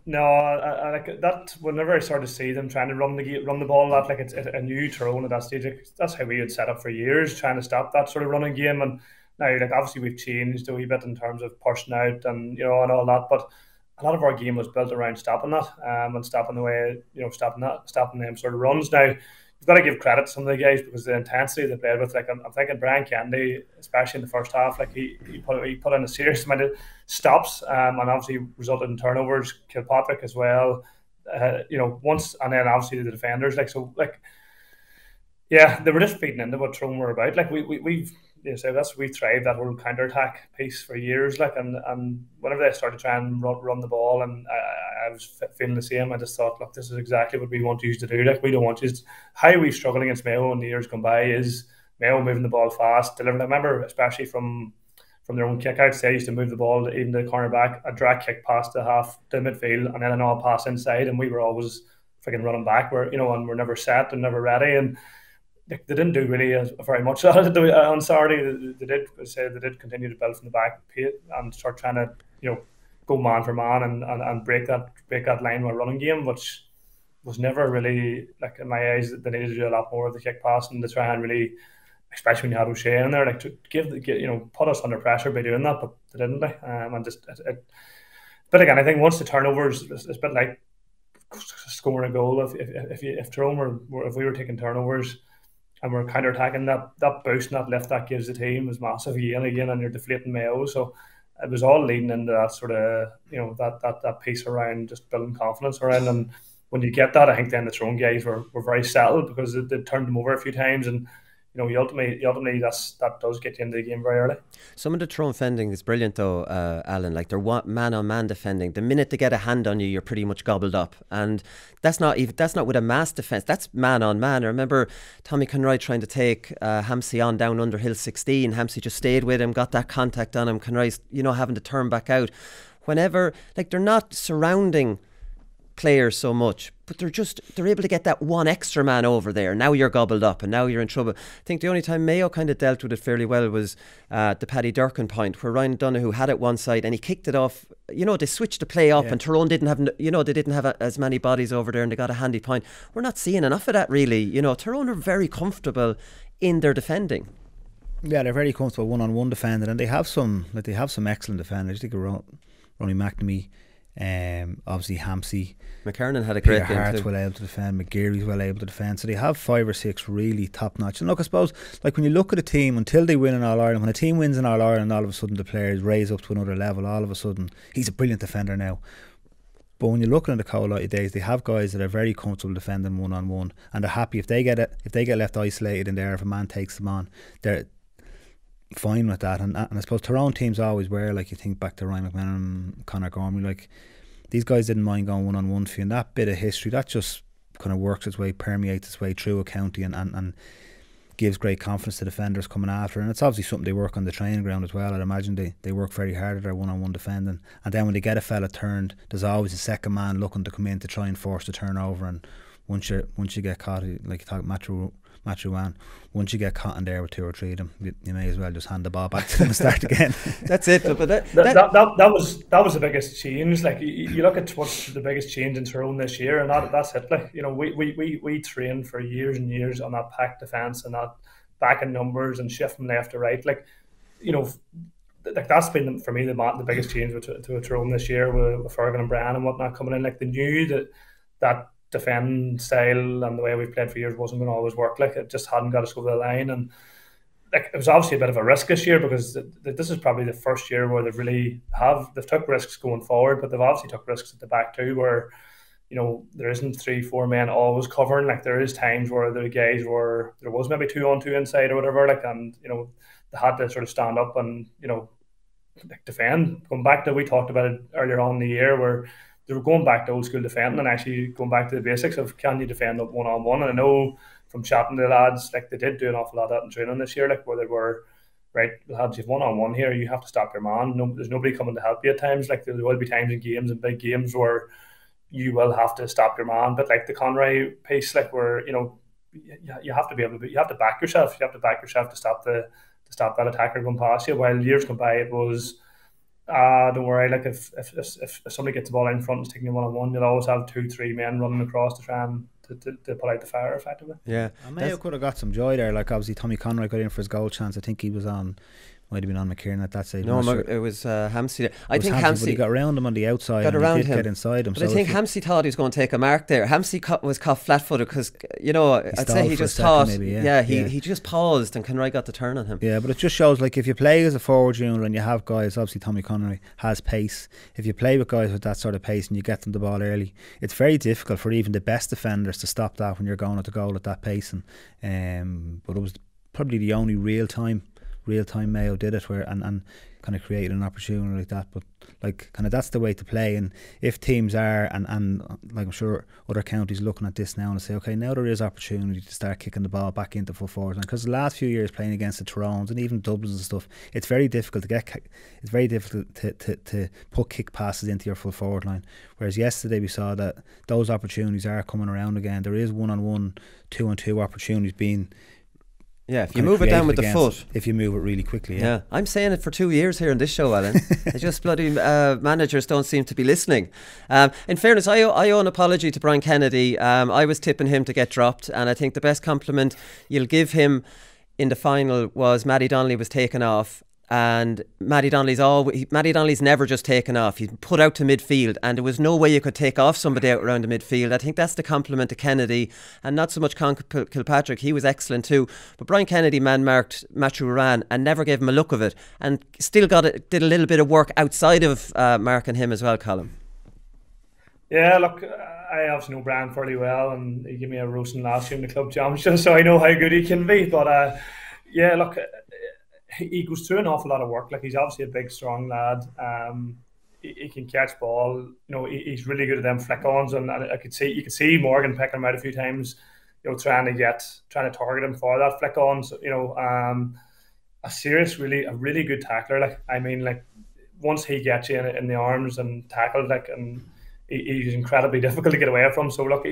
No, I like that. Whenever I sort of see them trying to run the ball, that like it's a new Tyrone at that stage. Like, that's how we had set up for years, trying to stop that sort of running game. And now, like, obviously we've changed a wee bit in terms of pushing out and, you know, and all that, but a lot of our game was built around stopping that, and stopping the way, you know, stopping them sort of runs. Now, you've got to give credit to some of the guys because the intensity they played with, like, I'm thinking Brian Kennedy, especially in the first half, like he put in a serious amount of stops, and obviously resulted in turnovers. Kilpatrick as well, you know, once, and then obviously the defenders, like, so, like, yeah, they were just feeding into what Tyrone were about. Like, we've tried that whole counter attack piece for years. Like, and whenever they started trying and run the ball, and I was feeling the same. I just thought, look, this is exactly what we want you to do. Like, we don't want you. How we struggled against Mayo in the years gone by is Mayo moving the ball fast, delivering. I remember, especially from their own kickouts, they used to move the ball even to the cornerback, a drag kick past the half to midfield, and then an all pass inside, and we were always freaking running back. And we're never set and never ready, and they didn't do really very much on Saturday. They did continue to build from the back and start trying to go man for man and break that line with a running game, which was never really, like, in my eyes, they needed to do a lot more of the kick passing to try and really, especially when you had O'Shea in there, like, to put us under pressure by doing that, but they didn't. But again, I think once the turnovers, it's a bit like scoring a goal. If Tyrone if we were taking turnovers and we're counter attacking, that boost and that lift that gives the team is massive again, and you're deflating Mayo. So it was all leading into that sort of that piece around just building confidence around. And when you get that, I think then the Tyrone guys were very settled because they turned them over a few times, and ultimately that does get you into the game very early. Some of the Tyrone defending is brilliant though, Alan. Like, they're man-on-man defending. The minute they get a hand on you, you're pretty much gobbled up, and that's not with a mass defence. That's man-on-man. I remember Tommy Conroy trying to take Hampsey on down under Hill 16. Hampsey just stayed with him, got that contact on him. Conroy's having to turn back out. Whenever, like, they're not surrounding players so much, but they're able to get that one extra man over there. Now you're gobbled up and now you're in trouble. I think the only time Mayo kind of dealt with it fairly well was the Paddy Durkin point, where Ryan Donoghue had it one side and he kicked it off. They switched the play up, and Tyrone didn't have as many bodies over there, and they got a handy point. We're not seeing enough of that really. Tyrone are very comfortable in their defending. Yeah, they're very comfortable one-on-one defending, and they have some excellent defenders. I think Ronnie McNamee, obviously Hampsey, McKernan had a great game Hart's too. well able to defend, McGeary's well able to defend, so they have 5 or 6 really top notch. And look, I suppose, like, when you look at a team, until they win in All-Ireland, when a team wins in All-Ireland, all of a sudden the players raise up to another level. All of a sudden he's a brilliant defender now. But when you're looking at the Colm days, they have guys that are very comfortable defending one-on-one, and they're happy if they get left isolated in there, if a man takes them on, they're fine with that. And I suppose Tyrone teams always were, like, you think back to Ryan McMahon, Conor Gormley, like, these guys didn't mind going one-on-one for you, and that bit of history, that just kind of works its way, permeates its way through a county, and gives great confidence to defenders coming after. And it's obviously something they work on the training ground as well. I'd imagine they work very hard at their one-on-one defending, and then when they get a fella turned, there's always a second man looking to come in to try and force the turnover. And once you get caught, like you talk Matthew, once you get caught in there with 2 or 3 of them, you may as well just hand the ball back to them and start again. That's it. But that was the biggest change. Like, you look at what's the biggest change in Tyrone this year, and that's it. Like, we trained for years and years on that packed defence and that back in numbers and shifting left to right. Like, like, that's been for me the biggest change to Tyrone this year with Fergan and Brian and whatnot coming in. Like, they knew that defend style and the way we've played for years wasn't going to always work. Like, it just hadn't got us over the line, and like, it was obviously a bit of a risk this year because this is probably the first year where they've took risks going forward, but they've obviously took risks at the back too, where there isn't 3-4 men always covering. Like, there is times where the guys there was maybe 2-on-2 inside or whatever, like, and they had to sort of stand up and like, defend. Going back to, we talked about it earlier on in the year, where they were going back to old school defending and actually going back to the basics of, can you defend up one-on-one? And I know from chatting to the lads, like, they did do an awful lot of that in training this year, like, where they were, right, lads, you have one-on-one here, you have to stop your man. There's nobody coming to help you at times. Like, there will be times in games and big games where you will have to stop your man. But like the Conroy piece, like, where you have to be able to, you have to back yourself. You have to back yourself to stop that attacker going past you. While years gone by, it was, don't worry, like, if somebody gets the ball in front and is taking you one-on-one, you'll always have 2-3 men running across to try and to put out the fire effectively. Yeah, Mayo could have got some joy there. Like, obviously Tommy Conroy got in for his goal chance. I think he was on, might have been on McKiernan at that stage. No, it was Hampsey. I think Hampsey, but he got around him on the outside. Got around him, get inside him. But I think Hampsey thought he was going to take a mark there. Hampsey was caught flat-footed because I'd say he just thought, he just paused and Conroy got the turn on him. Yeah, but it just shows, like, if you play as a forward unit and you have guys, obviously Tommy Conroy has pace. If you play with guys with that sort of pace and you get them the ball early, it's very difficult for even the best defenders to stop that when you're going at the goal at that pace. And but it was probably the only real time real time Mayo did it, where and kind of created an opportunity like that. But like kind of that's the way to play. And if teams are and like I'm sure other counties looking at this now and say, okay, now there is opportunity to start kicking the ball back into full forward line, because the last few years playing against the Tyrones and even Dublins and stuff, it's very difficult to put kick passes into your full forward line. Whereas yesterday we saw that those opportunities are coming around again. There is 1-on-1, 2-on-2 opportunities being. Yeah, if you move it down with the foot. If you move it really quickly, yeah. I'm saying it for 2 years here on this show, Alan. It's just bloody managers don't seem to be listening. In fairness, I owe an apology to Brian Kennedy. I was tipping him to get dropped, and I think the best compliment you'll give him in the final was Matty Donnelly was taken off. And Matty Donnelly's never just taken off. He's put out to midfield, and there was no way you could take off somebody out around the midfield. I think that's the compliment to Kennedy, and not so much Kilpatrick. He was excellent too. But Brian Kennedy man-marked Matthew Moran and never gave him a look of it, and still did a little bit of work outside of marking him as well, Colm. Yeah, look, I obviously know Brian fairly well, and he gave me a roasting last year in the club championship, so I know how good he can be. But yeah, look, he goes through an awful lot of work. Like, he's obviously a big, strong lad. He can catch ball. You know, he's really good at them flick-ons, and you could see Morgan picking him out a few times. You know, trying to target him for that flick-on. So, you know, a really good tackler. Like, I mean, like, once he gets you in the arms and tackled, like, and he's incredibly difficult to get away from. So look,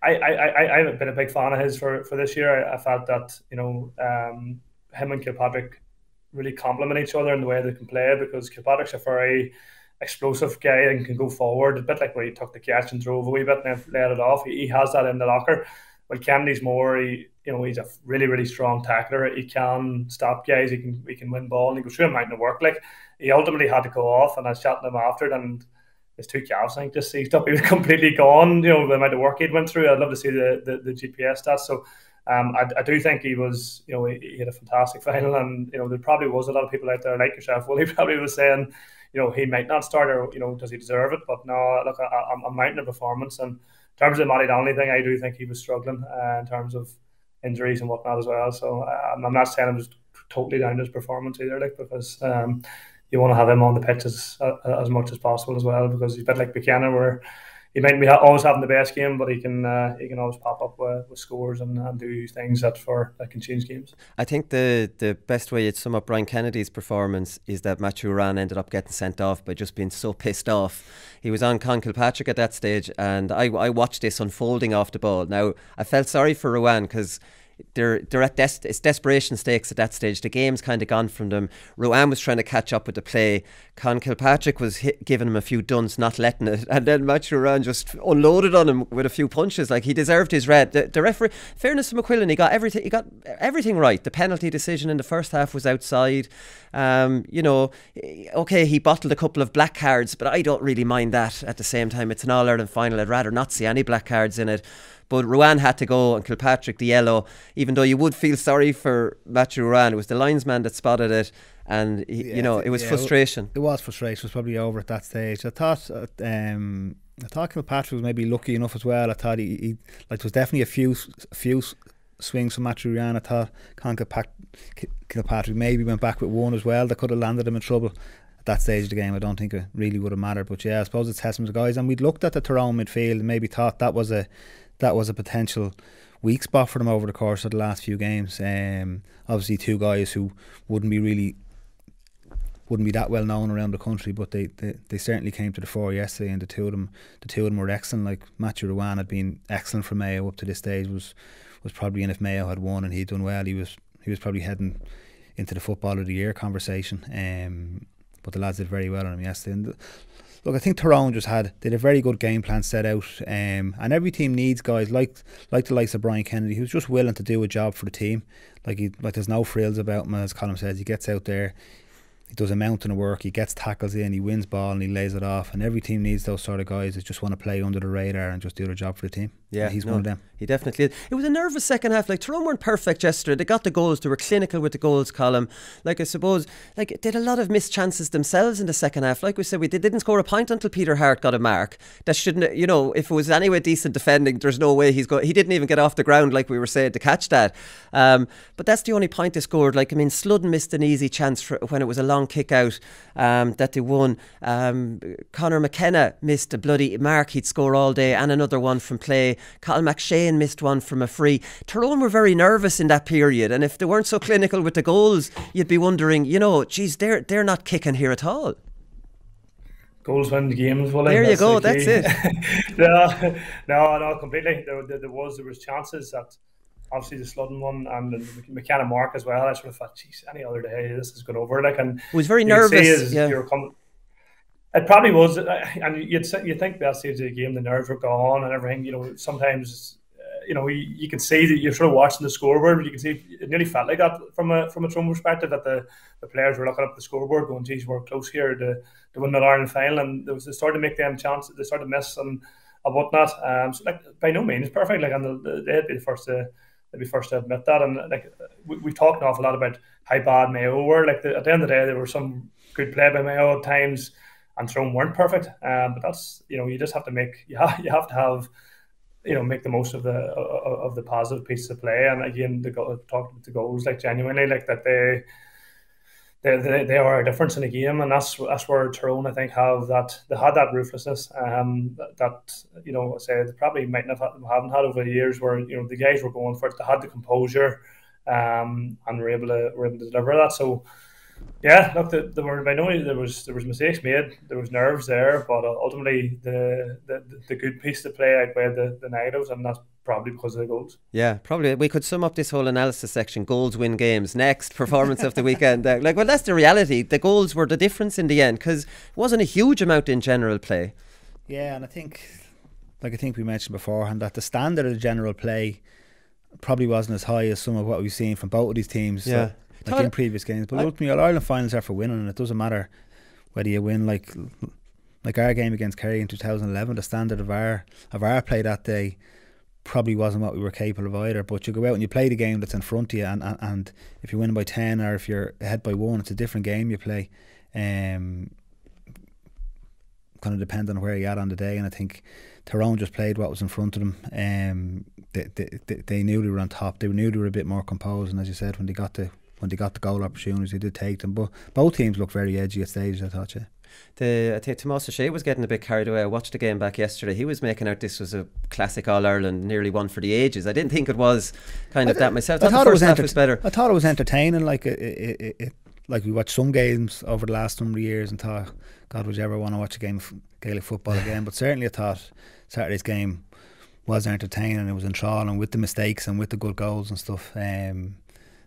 I've been a big fan of his for this year. I felt that, you know, him and Kilpatrick really complement each other in the way they can play, because Kilpatrick's a very explosive guy and can go forward, a bit like where he took the catch and drove a wee bit and then let it off. He has that in the locker. Well, Kennedy's more, he's a really, really strong tackler. He can stop guys. He can win ball, and he goes through a mountain of work. Like, he ultimately had to go off, and I was chatting to him after it, and his two calves, I think, just seized up. He was completely gone. You know, the amount of work he'd went through. I'd love to see the GPS stats. So I do think he was, you know, he had a fantastic final, and, you know, there probably was a lot of people out there like yourself. Well, he probably was saying, you know, he might not start, or, you know, does he deserve it? But no, look, I'm mounting a performance. And in terms of the Matty Donnelly thing, I do think he was struggling in terms of injuries and whatnot as well. So I'm not saying I'm just totally down to his performance either, like, because you want to have him on the pitch as much as possible as well, because he's a bit like Buchanan, where he might be always having the best game, but he can always pop up with scores and do things that can change games. I think the best way you'd sum up Brian Kennedy's performance is that Matthew Moran ended up getting sent off by just being so pissed off. He was on Con Kilpatrick at that stage, and I watched this unfolding off the ball. Now, I felt sorry for Rowan, because they're at it's desperation stakes at that stage. The game's kind of gone from them. Rowan was trying to catch up with the play. Con Kilpatrick was giving him a few dunts, not letting it, and then Matthew Rowan just unloaded on him with a few punches. Like, he deserved his red. The referee, fairness to McQuillan, he got everything right. The penalty decision in the first half was outside. You know, okay, he bottled a couple of black cards, but I don't really mind that. At the same time, it's an All-Ireland final. I'd rather not see any black cards in it. But Rowan had to go, and Kilpatrick the yellow, even though you would feel sorry for Matthew Rowan. It was the linesman that spotted it, and it was frustration. It was frustration. It was probably over at that stage. I thought Kilpatrick was maybe lucky enough as well. I thought he there was definitely a few swings from Matthew Rowan. I thought Kilpatrick maybe went back with one as well that could have landed him in trouble. At that stage of the game, I don't think it really would have mattered. But yeah, I suppose it's testament to guys. And we'd looked at the Tyrone midfield and maybe thought that was a potential weak spot for them over the course of the last few games. Obviously, two guys who wouldn't be that well known around the country, but they certainly came to the fore yesterday, and the two of them were excellent. Like, Matthew Rowan had been excellent for Mayo up to this stage. Was probably in, if Mayo had won and he'd done well, he was probably heading into the Footballer of the Year conversation. But the lads did very well on him yesterday. And look, I think Tyrone just had a very good game plan set out, and every team needs guys like the likes of Brian Kennedy, who's just willing to do a job for the team. Like there's no frills about him, as Colm says. He gets out there, he does a mountain of work, he gets tackles in, he wins ball and he lays it off. And every team needs those sort of guys that just want to play under the radar and just do their job for the team. Yeah, he's one of them. He definitely is. It was a nervous second half. Like, Tyrone weren't perfect yesterday. They got the goals. They were clinical with the goals column. Like, I suppose, like, they had a lot of missed chances themselves in the second half. Like we said, they didn't score a point until Peter Hart got a mark. That shouldn't, you know, if it was anyway decent defending, there's no way he didn't even get off the ground, like we were saying, to catch that. But that's the only point they scored. Like, I mean, Sludden missed an easy chance when it was a long kick out that they won. Conor McKenna missed a bloody mark he'd score all day, and another one from play. Colm McShane missed one from a free. Tyrone were very nervous in that period, and if they weren't so clinical with the goals, you'd be wondering, you know, geez, they're not kicking here at all. Goals win the games. Well, there you go. That's it. no, completely. There was chances that obviously the Sludden one and the McKenna mark as well. I sort of thought, geez, any other day this is going over. Like, and it was very nervous. It probably was, and you'd think that stage of the game, the nerves were gone and everything. You know, sometimes, you know, you can see that you're sort of watching the scoreboard, but you can see it nearly felt like that from a Tyrone perspective, that the players were looking up the scoreboard, going, "Geez, we're close here to win the Ireland final," and they started to make them chances, they started to miss and whatnot. So, like, by no means perfect, like, and they'd be the first to admit that. And like, we talked an awful lot about how bad Mayo were. Like, at the end of the day, there were some good play by Mayo at times, and Tyrone weren't perfect. But that's, you know, you just have to make you have to have, you know, make the most of the positive pieces of play. And again, talked about the goals, like, genuinely, like, that they are a difference in the game, and that's where Tyrone, I think, they had that ruthlessness that, you know, say they probably haven't had over the years, where, you know, the guys were going for it, they had the composure, and were able to deliver that. So yeah, look, there were by no means, there was mistakes made, there was nerves there, but ultimately the good piece to play outweighed the negatives, and that's probably because of the goals. Yeah, probably. We could sum up this whole analysis section: goals win games. Next, performance of the weekend. Like, well, that's the reality. The goals were the difference in the end, because it wasn't a huge amount in general play. Yeah, and I think we mentioned beforehand that the standard of the general play probably wasn't as high as some of what we've seen from both of these teams. Yeah. So, like, in previous games, but ultimately, all Ireland finals are for winning, and it doesn't matter whether you win. Like our game against Kerry in 2011, the standard of our play that day probably wasn't what we were capable of either. But you go out and you play the game that's in front of you, and if you win by 10 or if you're ahead by 1, it's a different game you play. Kind of depend on where you're at on the day, and I think Tyrone just played what was in front of them. They knew they were on top. They knew they were a bit more composed, and as you said, when they got the goal opportunities, they did take them. But both teams looked very edgy at stages, I thought. Yeah. I think Tomás O'Shea was getting a bit carried away. I watched the game back yesterday. He was making out this was a classic All-Ireland, nearly one for the ages. I didn't think it was kind of that myself. I thought the first half was better. I thought it was entertaining. Like like we watched some games over the last number of years and thought, God, would you ever want to watch a game of Gaelic football again? But certainly I thought Saturday's game was entertaining. It was enthralling with the mistakes and with the good goals and stuff.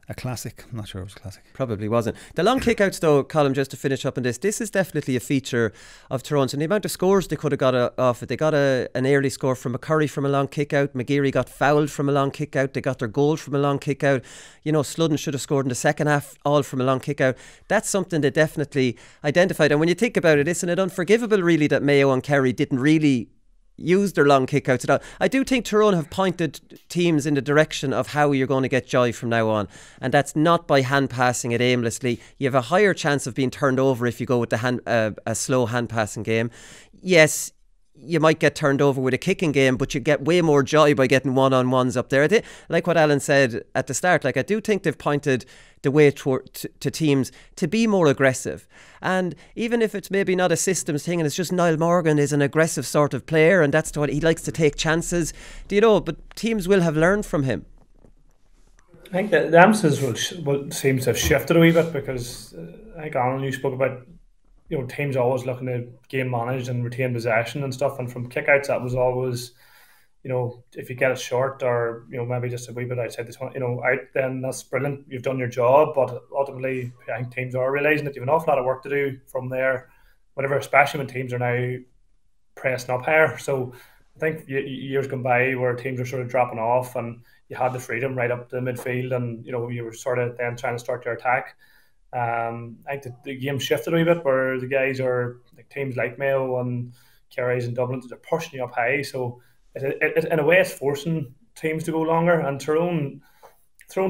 A classic. I'm not sure it was a classic. Probably wasn't. The long kickouts, though, Colm, just to finish up on this is definitely a feature of Tyrone's, and the amount of scores they could have got off it. They got an early score from McCurry from a long kickout. McGeary got fouled from a long kickout. They got their goal from a long kickout. You know, Sludden should have scored in the second half, all from a long kickout. That's something they definitely identified. And when you think about it, isn't it unforgivable, really, that Mayo and Kerry didn't really use their long kickouts at all? I do think Tyrone have pointed teams in the direction of how you're going to get joy from now on, and that's not by hand passing it aimlessly. You have a higher chance of being turned over if you go with a slow hand passing game. Yes, you might get turned over with a kicking game, but you get way more joy by getting one-on-ones up there. Like what Alan said at the start, like, I do think they've pointed the way to teams to be more aggressive. And even if it's maybe not a systems thing, and it's just Niall Morgan is an aggressive sort of player, and that's what he likes to take chances, do you know, but teams will have learned from him. I think that the emphasis will seem to have shifted a wee bit, because I think, Alan, you spoke about, you know, teams always looking to game manage and retain possession and stuff, and from kickouts that was always, you know, if you get it short or, you know, maybe just a wee bit outside this one, you know, out, then that's brilliant, you've done your job. But ultimately, I think teams are realising that you have an awful lot of work to do from there, whatever, especially when teams are now pressing up higher. So I think years gone by where teams are sort of dropping off and you had the freedom right up the midfield, and, you know, you were sort of then trying to start your attack. I think the game shifted a wee bit, where the guys are, like, teams like Mayo and Kerry's and Dublin, they're pushing you up high. So it in a way, it's forcing teams to go longer, and Tyrone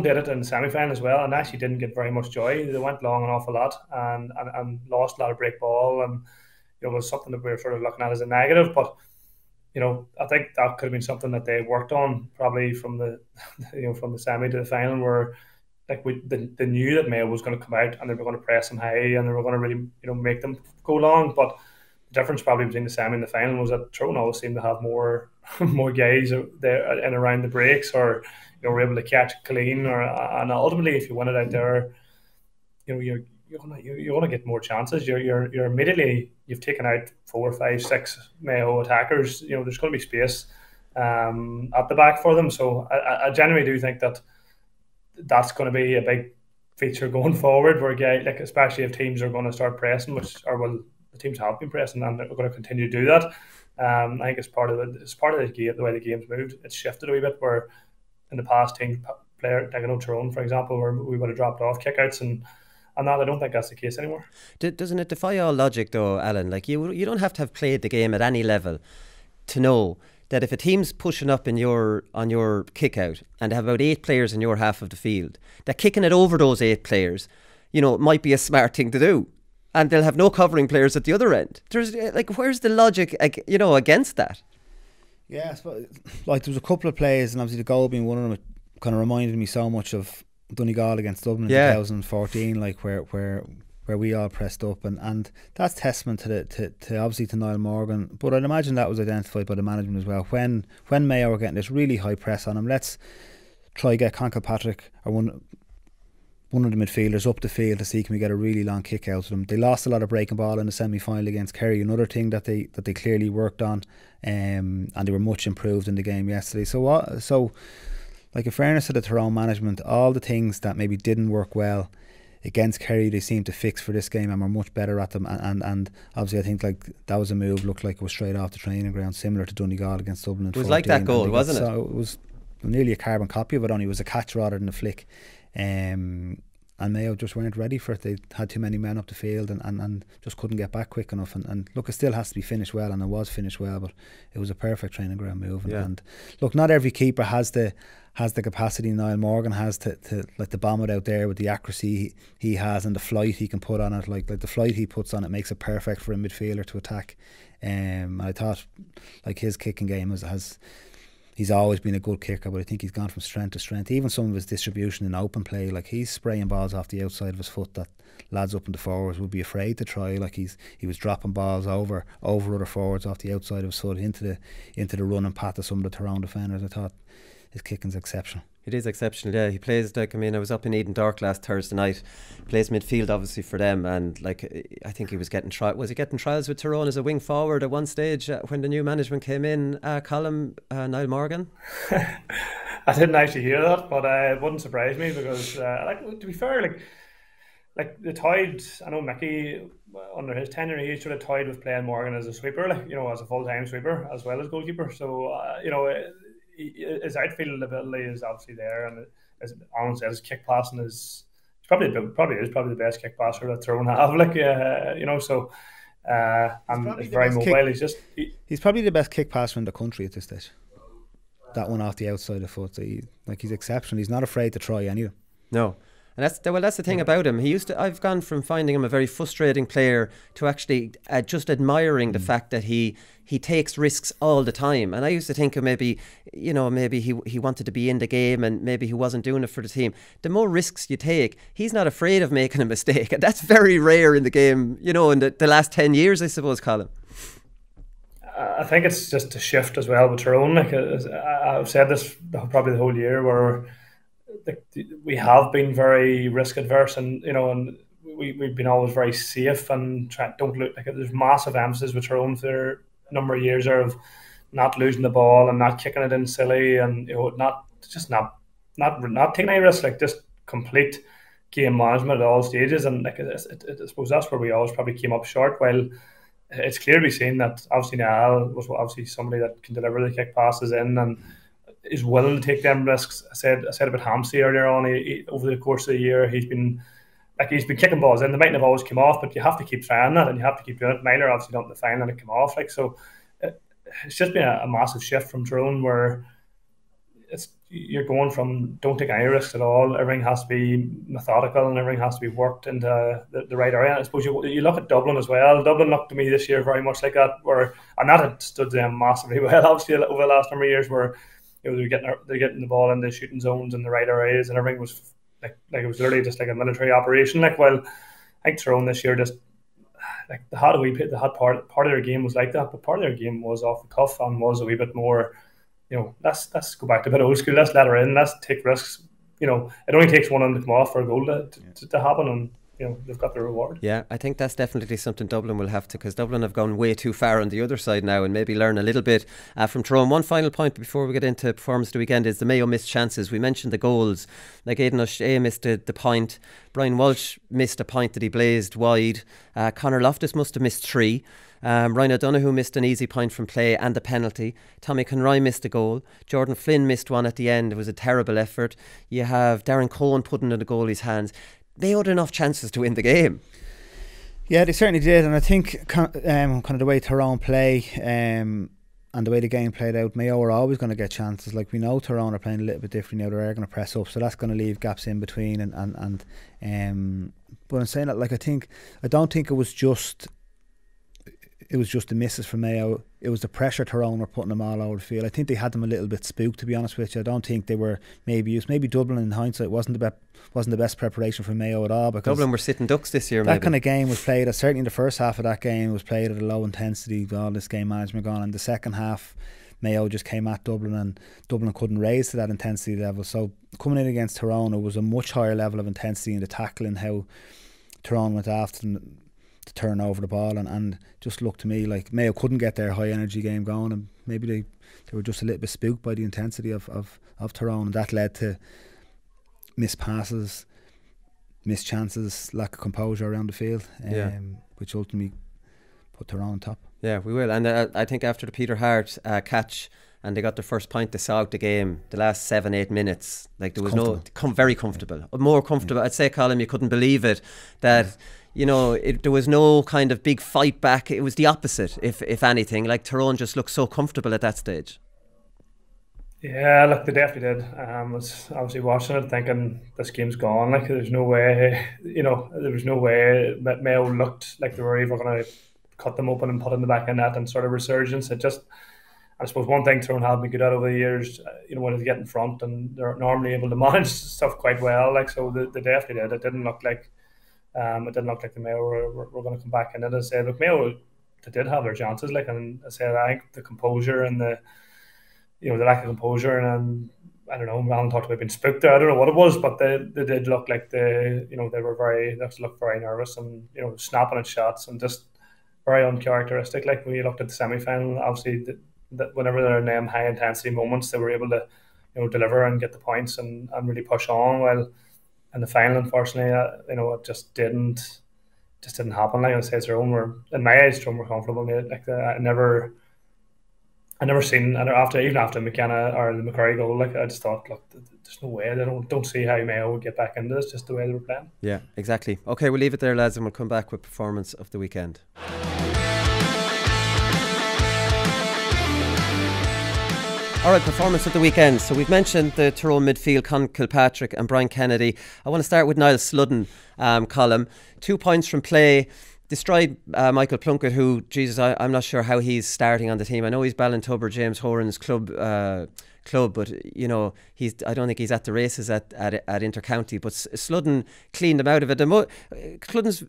did it in the semi-final as well, and actually didn't get very much joy. They went long an awful lot and lost a lot of break ball, and it was something that we were sort of looking at as a negative. But I think that could have been something that they worked on probably from the from the semi to the final, where they knew that Mayo was going to come out and they were going to press them high and they were going to really make them go long. But the difference probably between the semi and the final was that Tyrone always seemed to have more guys there and around the breaks, or were able to catch clean, and ultimately if you win it out there, you're going to get more chances. You're immediately, you've taken out 4, 5, 6 Mayo attackers. There's going to be space at the back for them. So I genuinely do think that that's going to be a big feature going forward, where especially if teams are going to start pressing, the teams have been pressing and they're going to continue to do that. I think it's part of the game, the way the game's moved. It's shifted a wee bit, where in the past player, like I know Tyrone, for example, where we would have dropped off kickouts, and now I don't think that's the case anymore. Doesn't it defy all logic though, Alan? Like you don't have to have played the game at any level to know that if a team's pushing up on your kick out and they have about 8 players in your half of the field, that kicking it over those 8 players, might be a smart thing to do. And they'll have no covering players at the other end. There's where's the logic, against that? Yeah, I suppose, there was a couple of plays, and obviously the goal being one of them, it kind of reminded me so much of Donegal against Dublin in 2014, where we all pressed up, and that's testament to obviously to Niall Morgan, but I'd imagine that was identified by the management as well. When Mayo were getting this really high press on them, let's try get Con Kilpatrick or one of the midfielders up the field to see can we get a really long kick out of them. They lost a lot of breaking ball in the semi-final against Kerry, another thing that they clearly worked on, and they were much improved in the game yesterday. So in fairness to the Tyrone management, all the things that maybe didn't work well against Kerry, they seemed to fix for this game and were much better at them. And obviously, I think that was a move, looked like it was straight off the training ground, similar to Donegal against Dublin. It was like that goal, wasn't it? So it was nearly a carbon copy of it, only it was a catch rather than a flick. And Mayo just weren't ready for it. They had too many men up the field and just couldn't get back quick enough. And look, it still has to be finished well, and it was finished well, but it was a perfect training ground move. And look, not every keeper has the capacity Niall Morgan has to bomb it out there with the accuracy he has and the flight he can put on it. Like the flight he puts on it makes it perfect for a midfielder to attack. I thought his kicking game has he's always been a good kicker, but I think he's gone from strength to strength. Even some of his distribution in open play, he's spraying balls off the outside of his foot that lads up in the forwards would be afraid to try. He was dropping balls over other forwards off the outside of his foot into the running path of some of the Tyrone defenders. I thought his kicking's exceptional. It is exceptional, yeah. He plays I was up in Eden Dark last Thursday night. He plays midfield obviously for them, and I think he was getting was he getting trials with Tyrone as a wing forward at one stage when the new management came in, Colm, Niall Morgan? I didn't actually hear that, but it wouldn't surprise me because to be fair, the toyed, I know Mickey under his tenure he sort of toyed with playing Morgan as a sweeper, as a full-time sweeper as well as goalkeeper. So his outfield ability is obviously there, and as Alan said, his kick passing is probably the best kick passer that Tyrone have. So and he's very mobile. He's probably the best kick passer in the country at this stage. That one off the outside of foot, he's exceptional. He's not afraid to try any of them. No. And that's the thing about him. I've gone from finding him a very frustrating player to actually just admiring the fact that he takes risks all the time. And I used to think of maybe he wanted to be in the game and maybe he wasn't doing it for the team. The more risks you take, he's not afraid of making a mistake. And that's very rare in the game, in the last 10 years, I suppose, Colm. I think it's just a shift as well with Tyrone. I've said this probably the whole year, where we have been very risk adverse, and we've been always very safe and don't look like there's massive emphasis with Tyrone for a number of years there of not losing the ball and not kicking it in silly, and not taking any risks, just complete game management at all stages. And I suppose that's where we always probably came up short. While it's clearly seen that obviously Niall was obviously somebody that can deliver the kick passes in and is willing to take them risks. I said about Hamsey earlier on. Over the course of the year, he's been kicking balls in. They mightn't have always come off, but you have to keep trying that and you have to keep doing it. Myler obviously don't define that it come off. So it's just been a massive shift from Tyrone, where you're going from don't take any risks at all. Everything has to be methodical and everything has to be worked into the right area. And I suppose you look at Dublin as well. Dublin looked to me this year very much like that, and that had stood them massively well, obviously, over the last number of years, where they're getting the ball in the shooting zones in the right areas, and everything was like it was literally just like a military operation. Well, I think Tyrone this year just the part of their game was like that, but part of their game was off the cuff and was a wee bit more. Let's go back to a bit old school. Let's let her in. Let's take risks. It only takes one of them to come off for a goal to happen, and they've got the reward. Yeah, I think that's definitely something Dublin will have to, because Dublin have gone way too far on the other side now, and maybe learn a little bit from Tyrone. One final point before we get into performance of the weekend is the Mayo missed chances. We mentioned the goals, like Aidan O'Shea missed the point, Brian Walsh missed a point that he blazed wide, Conor Loftus must have missed 3. Ryan O'Donoghue missed an easy point from play and a penalty. Tommy Conroy missed a goal. Jordan Flynn missed one at the end. It was a terrible effort. You have Darren Cohen putting in the goalie's hands. They had enough chances to win the game. Yeah, they certainly did, and I think kind of the way Tyrone play and the way the game played out, Mayo are always going to get chances. Like, we know Tyrone are playing a little bit different now. They're going to press up, so that's going to leave gaps in between. But I'm saying that, like, I don't think it was just the misses from Mayo. It was the pressure Tyrone were putting them all over the field. I think they had them a little bit spooked, to be honest with you. I don't think they were maybe used. Maybe Dublin, in hindsight, wasn't the best preparation for Mayo at all, because Dublin were sitting ducks this year. That kind of game was played, certainly in the first half of that game, was played at a low intensity, all this game management gone. And the second half, Mayo just came at Dublin, and Dublin couldn't raise to that intensity level. So coming in against Tyrone, it was a much higher level of intensity in the tackling, how Tyrone went after them to turn over the ball, and just looked to me like Mayo couldn't get their high energy game going, and maybe they were just a little bit spooked by the intensity of Tyrone, and that led to missed passes, missed chances, lack of composure around the field, which ultimately put Tyrone on top. Yeah, we will. And I think after the Peter Hart catch and they got their first point, they sagged the game the last 7-8 minutes. Like, there was very comfortable, more comfortable. I'd say, Colm, you couldn't believe it, that there was no kind of big fight back. It was the opposite, if anything. Like, Tyrone just looked so comfortable at that stage. Yeah, look, they definitely did. I was obviously watching it thinking, this game's gone. Like, there's no way, there was no way that Mayo looked like they were even going to cut them open and put in the back of net and sort of resurgence. I suppose one thing Tyrone had been good at over the years, when they get in front, and they're normally able to manage stuff quite well. Like, so they definitely did. It didn't look like the Mayo were going to come back in it. As I said, look, Mayo, they did have their chances. Like, and I said, I think the composure and the lack of composure, and I don't know, Alan talked about being spooked there. I don't know what it was, but they did look like they looked very nervous and snapping at shots and just very uncharacteristic. Like, when you looked at the semi-final, obviously that whenever they're in them high intensity moments, they were able to deliver and get the points and really push on. Well, in the final, unfortunately, it just didn't happen. Like I said, Tyrone were, in my eyes, Tyrone were comfortable. Like, I never seen, and even after McKenna or the McCurry goal, like, I just thought, look, there's no way. They don't see how Mayo would get back into this, just the way they were playing. Yeah, exactly. Okay, we'll leave it there, lads, and we'll come back with performance of the weekend. All right, performance of the weekend. So we've mentioned the Tyrone midfield, Con Kilpatrick and Brian Kennedy. I want to start with Niall Sludden, Colm. 2 points from play. Destroyed Michael Plunkett, who, Jesus, I'm not sure how he's starting on the team. I know he's Ballintubber, James Horan's club, but I don't think he's at the races at Intercounty. But Sludden cleaned him out of it.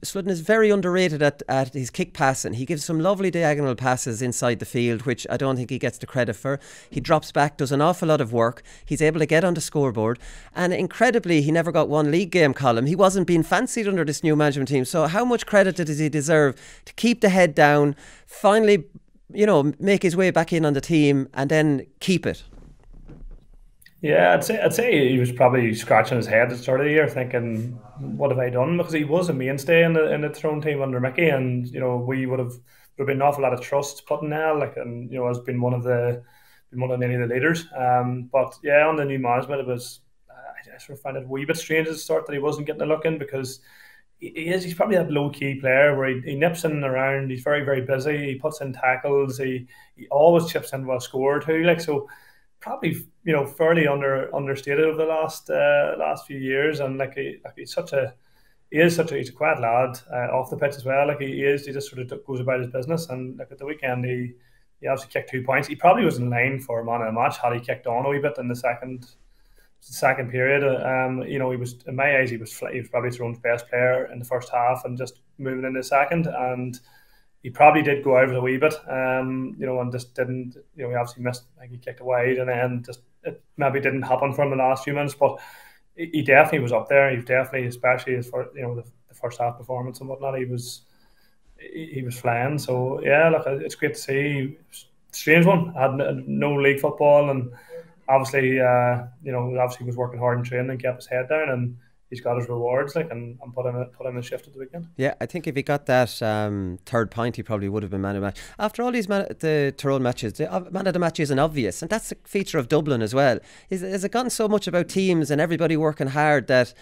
Sludden is very underrated at his kick passing. He gives some lovely diagonal passes inside the field, which I don't think he gets the credit for. He drops back, does an awful lot of work. He's able to get on the scoreboard, and incredibly, he never got one league game, Colm. He wasn't being fancied under this new management team. So how much credit does he deserve to keep the head down, finally, make his way back in on the team, and then keep it? Yeah, I'd say he was probably scratching his head at the start of the year, thinking, "What have I done?" Because he was a mainstay in the Tyrone team under Mickey, and we would have been an awful lot of trust put in there, like, and has been one of many of the leaders. But yeah, on the new management, it was I sort of found it a wee bit strange at the start that he wasn't getting a look in, because he's probably that low key player where he nips in and around. He's very, very busy. He puts in tackles. He always chips in a score too. Like, so. probably fairly understated over the last few years, and he's a quiet lad off the pitch as well. He just sort of goes about his business, and at the weekend he obviously kicked 2 points. He probably was in line for man of the match had he kicked on a wee bit in the second period. He was, in my eyes, he was probably Tyrone's best player in the first half, and just moving into the second, and he probably did go out a wee bit, and just didn't. He obviously missed. He kicked it wide, and then just it maybe didn't happen for him in the last few minutes. But he definitely was up there. He definitely, especially as for the first half performance and whatnot, he was flying. So yeah, look, it's great to see. Strange one. Had no league football, and obviously, obviously was working hard in training and kept his head down, and he's got his rewards, and put in a shift at the weekend. Yeah, I think if he got that third point, he probably would have been man of the match. After all these the Tyrone matches, the man of the match isn't obvious, and that's a feature of Dublin as well. Has it gotten so much about teams and everybody working hard that,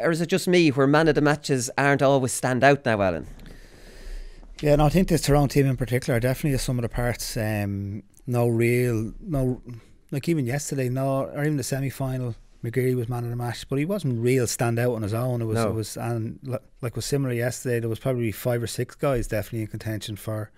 or is it just me where man of the matches aren't always stand out now, Alan? Yeah, no, I think this Tyrone team in particular definitely is some of the parts. Like even yesterday, or even the semi-final, McGreary was man of the match, but he wasn't real stand out on his own. It was similar yesterday. There was probably 5 or 6 guys definitely in contention for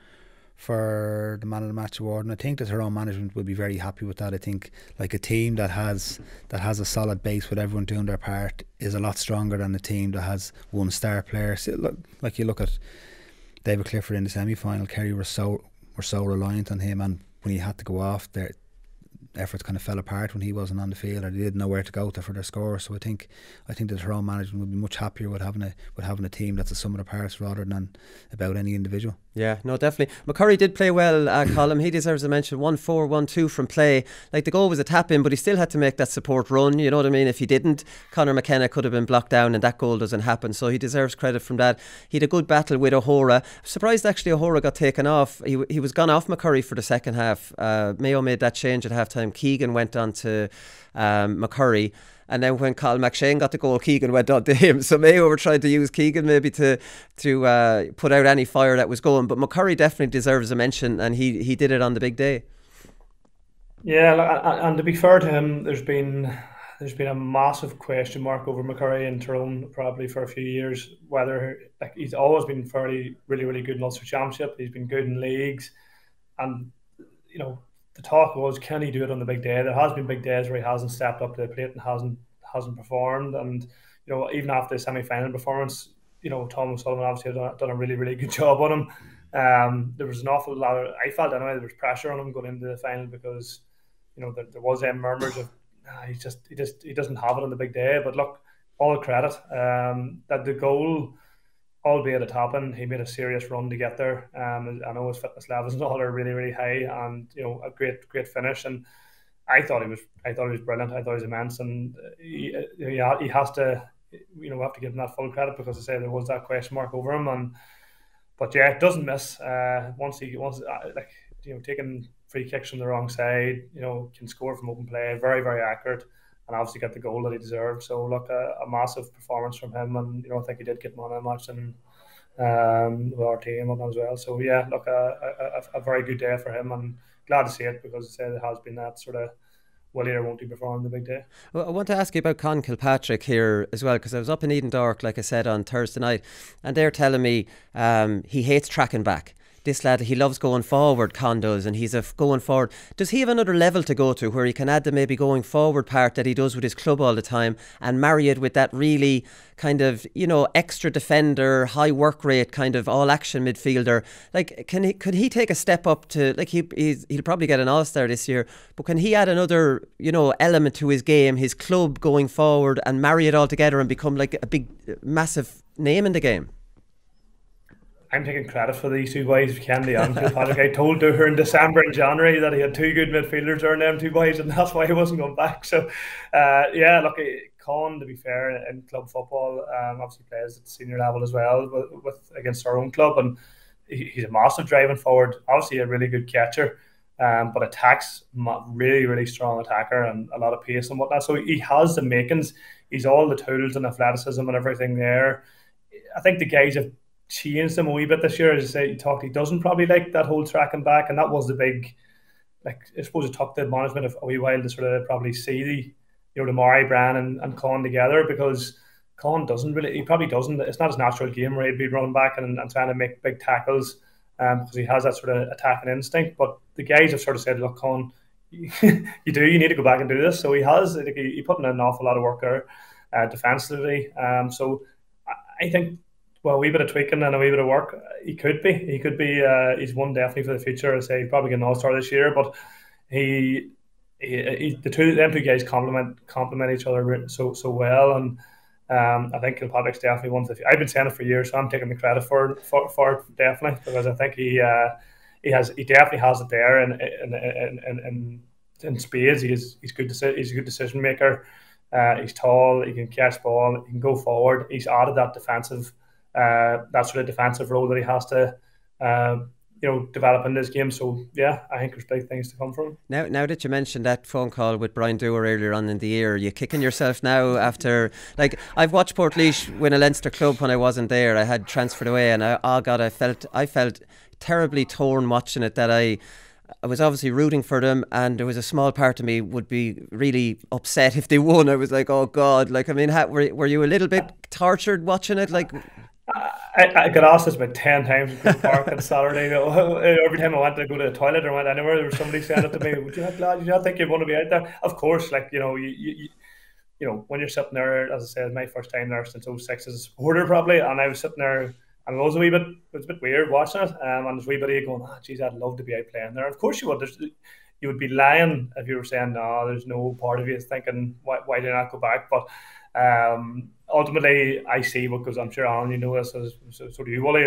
the man of the match award, and I think that her own management will be very happy with that. I think like a team that has a solid base with everyone doing their part is a lot stronger than a team that has one star player. So, like you look at David Clifford in the semi-final, Kerry were so reliant on him, and when he had to go off, their efforts kind of fell apart when he wasn't on the field, or they didn't know where to go to for their score. So I think that her own management would be much happier with having a team that's a sum of the parts rather than about any individual. Yeah, no, definitely. McCurry did play well, Colm. He deserves a mention. 1-4, 1-2 from play. Like, the goal was a tap in, but he still had to make that support run. You know what I mean? If he didn't, Conor McKenna could have been blocked down, and that goal doesn't happen. So he deserves credit from that. He had a good battle with O'Hora. I'm surprised actually O'Hora got taken off. He was gone off McCurry for the second half. Mayo made that change at half time. Keegan went on to McCurry. And then when Colm McShane got the goal, Keegan went on to him. So Mayo were trying to use Keegan maybe to put out any fire that was going. But McCurry definitely deserves a mention, and he did it on the big day. Yeah, and to be fair to him, there's been a massive question mark over McCurry and Tyrone probably for a few years. Whether he's always been fairly really good in Ulster Championship, he's been good in leagues, and the talk was, can he do it on the big day? There has been big days where he hasn't stepped up to the plate and hasn't performed. And even after the semi-final performance, Tom O'Sullivan obviously had done a really good job on him. There was an awful lot of, I felt anyway, there was pressure on him going into the final because there was murmurs of he doesn't have it on the big day. But look, all the credit that the goal, albeit a tap-in, he made a serious run to get there. I know his fitness levels and all are really high, and a great finish. And I thought he was brilliant. I thought he was immense, and he has to, we have to give him that full credit, because I say there was that question mark over him. But yeah, it doesn't miss. Once taking free kicks from the wrong side, can score from open play, very accurate. And obviously get the goal that he deserved. So look, a massive performance from him, and I think he did get man of the match and with our team as well. So yeah, look, a very good day for him, and glad to see it, because I say there has been that sort of will he or won't he perform the big day. Well, I want to ask you about Con Kilpatrick here as well, because I was up in Edendork, like I said, on Thursday night, and they're telling me he hates tracking back. This lad, he loves going forward, Con does, and he's going forward. Does he have another level to go to where he can add the maybe going forward part that he does with his club all the time, and marry it with that really kind of, extra defender, high work rate kind of all action midfielder? Like, could he take a step up to, like, he'll probably get an All-Star this year, but can he add another, element to his game, his club going forward, and marry it all together and become like a big, massive name in the game? I'm taking credit for these two boys, Kennedy and Kilpatrick. I told her in December and January that he had 2 good midfielders during them 2 boys, and that's why he wasn't going back. So, yeah, look, Con, to be fair, in club football, obviously plays at the senior level as well against our own club, and he's a massive driving forward. Obviously, a really good catcher, but attacks, really strong attacker, and a lot of pace and whatnot. So he has the makings. He's all the tools and athleticism and everything there. I think the guys have changed him a wee bit this year. As I say, he doesn't probably like that whole tracking back, and that was the big like I suppose it took the management a wee while to sort of probably see the Murray, Bryan and Colm together, because Colm he probably doesn't. It's not his natural game where he'd be running back and trying to make big tackles, because he has that sort of attacking instinct. But the guys have sort of said, look, Colm, you need to go back and do this. So he has. He put in an awful lot of work there defensively. So I think, well, a wee bit of tweaking and a wee bit of work, he could be. He's one definitely for the future. I say he'd probably get an all-star this year, but them two guys complement each other so well, and I think Kilpatrick's definitely one of the. I've been saying it for years, so I'm taking the credit for it definitely, because I think he definitely has it there, in spades. He's good. He's a good decision maker. He's tall. He can catch ball. He can go forward. He's added that sort of defensive role that he has to develop in this game. So yeah, I think there's big things to come from him. Now that you mentioned that phone call with Brian Dewar earlier on in the year, you kicking yourself now after, like, I've watched Portlaoise win a Leinster club when I wasn't there. I had transferred away, and I felt terribly torn watching it, that I was obviously rooting for them, and there was a small part of me would be really upset if they won. I was like, oh God, like, I mean, were you a little bit tortured watching it? Like, I got asked this about 10 times in the park on Saturday. Every time I went to go to the toilet or went anywhere, there was somebody saying it to me, would you not think you'd want to be out there? Of course, like, you when you're sitting there, as I said, my first time there since 06 as a supporter probably, and I was sitting there, and it was a bit weird watching it, and there's a wee bit of you going, geez, I'd love to be out playing there. Of course you would. You would be lying if you were saying, no, there's no part of you thinking, why did I not go back? But ultimately, I see what goes. I'm sure Alan, you know this, so do you, Wooly.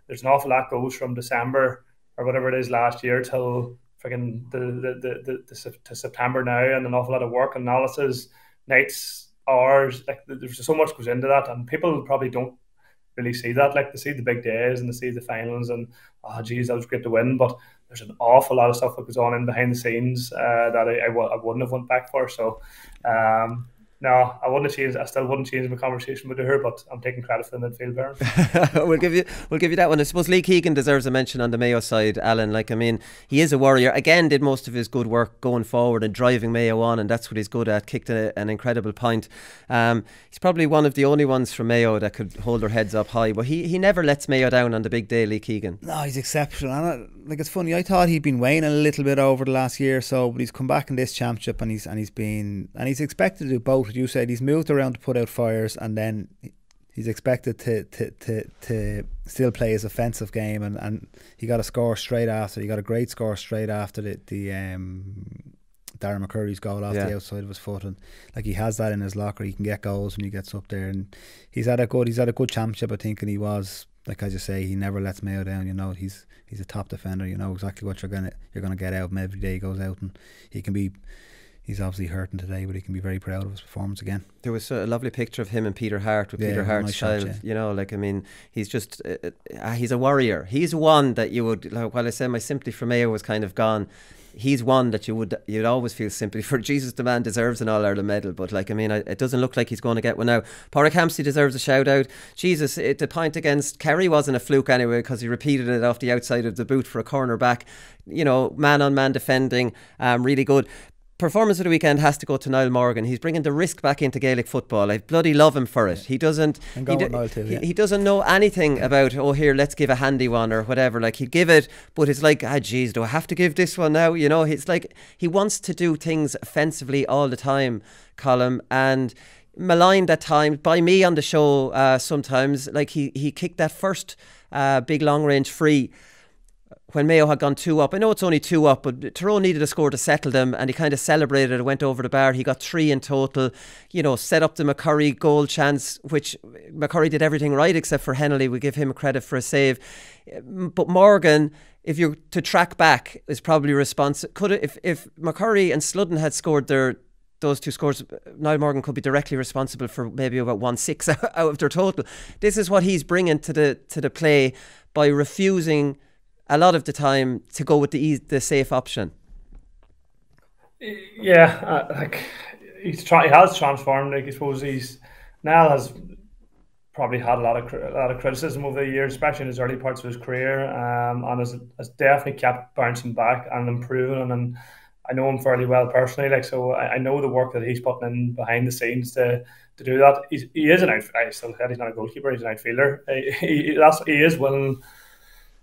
There's an awful lot goes from December or whatever it is last year till freaking to September now, and an awful lot of work, analysis, nights, hours. Like, there's so much goes into that, and people probably don't really see that. Like, they see the big days and they see the finals, and geez, that was great to win. But there's an awful lot of stuff that goes on in behind the scenes that I wouldn't have went back for. So. No, I wouldn't change. I still wouldn't change my conversation with her, but I'm taking credit for the midfield there. We'll give you that one. I suppose Lee Keegan deserves a mention on the Mayo side, Alan. Like, I mean, he is a warrior. Again, did most of his good work going forward and driving Mayo on, and that's what he's good at. Kicked an incredible point. He's probably one of the only ones from Mayo that could hold their heads up high, but he never lets Mayo down on the big day, Lee Keegan. No, he's exceptional. And like, it's funny, I thought he'd been waning a little bit over the last year or so, but he's come back in this championship, and he's expected to do both. You said he's moved around to put out fires, and then he's expected to still play his offensive game, and he got a score straight after. He got a great score straight after the Darren McCurry's goal off the outside of his foot, and like, he has that in his locker. He can get goals when he gets up there, and he's had a good championship, I think, and he was, like as you say, he never lets Mayo down. He's a top defender. You know exactly what you're gonna get out of him every day he goes out, and he's obviously hurting today, but he can be very proud of his performance again. There was a lovely picture of him and Peter Hart with Peter Hart's child. Shot, yeah. Like, I mean, he's just he's a warrior. He's one that you would, like, while I say my sympathy for Mayo was kind of gone, he's one that you'd always feel sympathy for. Jesus, the man deserves an All-Ireland medal, but like, I mean, it doesn't look like he's going to get one now. Pádraig Hampsey deserves a shout out. Jesus, the point against Kerry wasn't a fluke anyway, because he repeated it off the outside of the boot for a corner back. Man on man defending, really good. Performance of the weekend has to go to Niall Morgan. He's bringing the risk back into Gaelic football. I bloody love him for it. He doesn't. He doesn't know anything about, here, let's give a handy one or whatever. Like, he'd give it, but it's like, geez, do I have to give this one now? It's like he wants to do things offensively all the time, Colm, and maligned at times by me on the show. Sometimes, like, he kicked that first big long range free when Mayo had gone 2 up. I know it's only 2 up, but Tyrone needed a score to settle them, and he kind of celebrated it, went over the bar. He got 3 in total, set up the McCurry goal chance, which McCurry did everything right except for Hennelly. We give him credit for a save. But Morgan, if you're to track back, is probably responsible. If McCurry and Sludden had scored those 2 scores, Niall Morgan could be directly responsible for maybe about 1-6 out of their total. This is what he's bringing to the play by refusing a lot of the time to go with the safe option. Yeah, he has transformed. Like, I suppose Niall has probably had a lot of criticism over the years, especially in his early parts of his career, and has definitely kept bouncing back and improving. And I know him fairly well personally, like, so I know the work that he's putting in behind the scenes to do that. He is an outfielder. I still said he's not a goalkeeper; he's an outfielder. He is willing.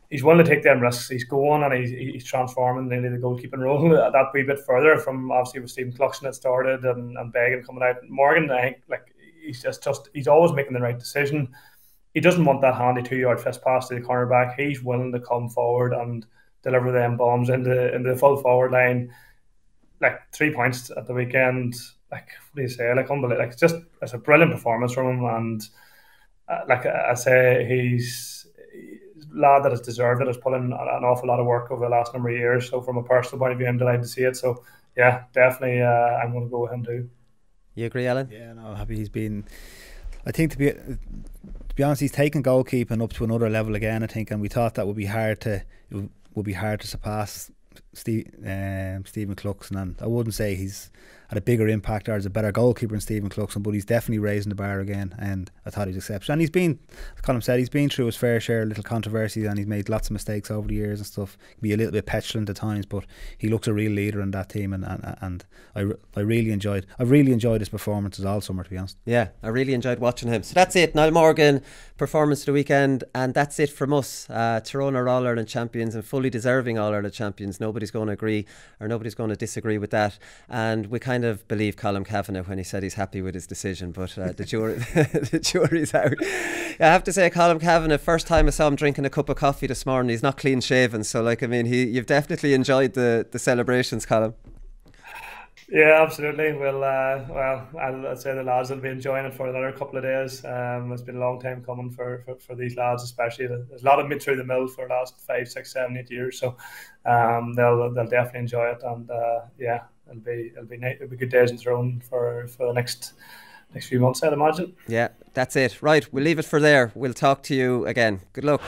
He's willing to take them risks. He's going and he's transforming nearly the goalkeeping role that wee bit further from obviously with Stephen Cluxton that started and Began coming out. Morgan, I think, like, he's always making the right decision. He doesn't want that handy 2-yard fist pass to the cornerback. He's willing to come forward and deliver them bombs into the full forward line. Like 3 points at the weekend. Like, what do you say? Like, unbelievable. Like, it's a brilliant performance from him. And like I say, he's a lad that has deserved it. Has put in an awful lot of work over the last number of years. So from a personal point of view, I'm delighted to see it. So yeah, definitely, I'm going to go with him too. You agree, Alan? Yeah, no, I'm happy he's been. I think to be honest, he's taken goalkeeping up to another level again. I think, and we thought that would be hard to surpass Stephen Cluxton, and I wouldn't say he's had a bigger impact or is a better goalkeeper than Stephen Cluxton, but he's definitely raising the bar again, and I thought he's exceptional. And he's been, as Colm said, he's been through his fair share of little controversies, and he's made lots of mistakes over the years and stuff. He can be a little bit petulant at times, but he looks a real leader in that team, and I really enjoyed his performances all summer, to be honest. Yeah, I really enjoyed watching him. So that's it, Niall Morgan performance of the weekend, and that's it from us. Tyrone are All-Ireland champions and fully deserving All-Ireland champions. Nobody's going to agree or nobody's going to disagree with that, and we kind of believe Colm Cavanagh when he said he's happy with his decision, but the jury's out. I have to say, Colm Cavanagh, first time I saw him drinking a cup of coffee this morning, he's not clean shaven, so like, I mean, you've definitely enjoyed the celebrations, Colm. Yeah, absolutely. Well, I'd say the lads will be enjoying it for another couple of days. It's been a long time coming for these lads, especially. There's a lot of been through the mill for the last 5, 6, 7, 8 years, so they'll definitely enjoy it. And yeah, it'll be good days in Tyrone for the next few months, I'd imagine. Yeah, that's it. Right, we'll leave it for there. We'll talk to you again. Good luck.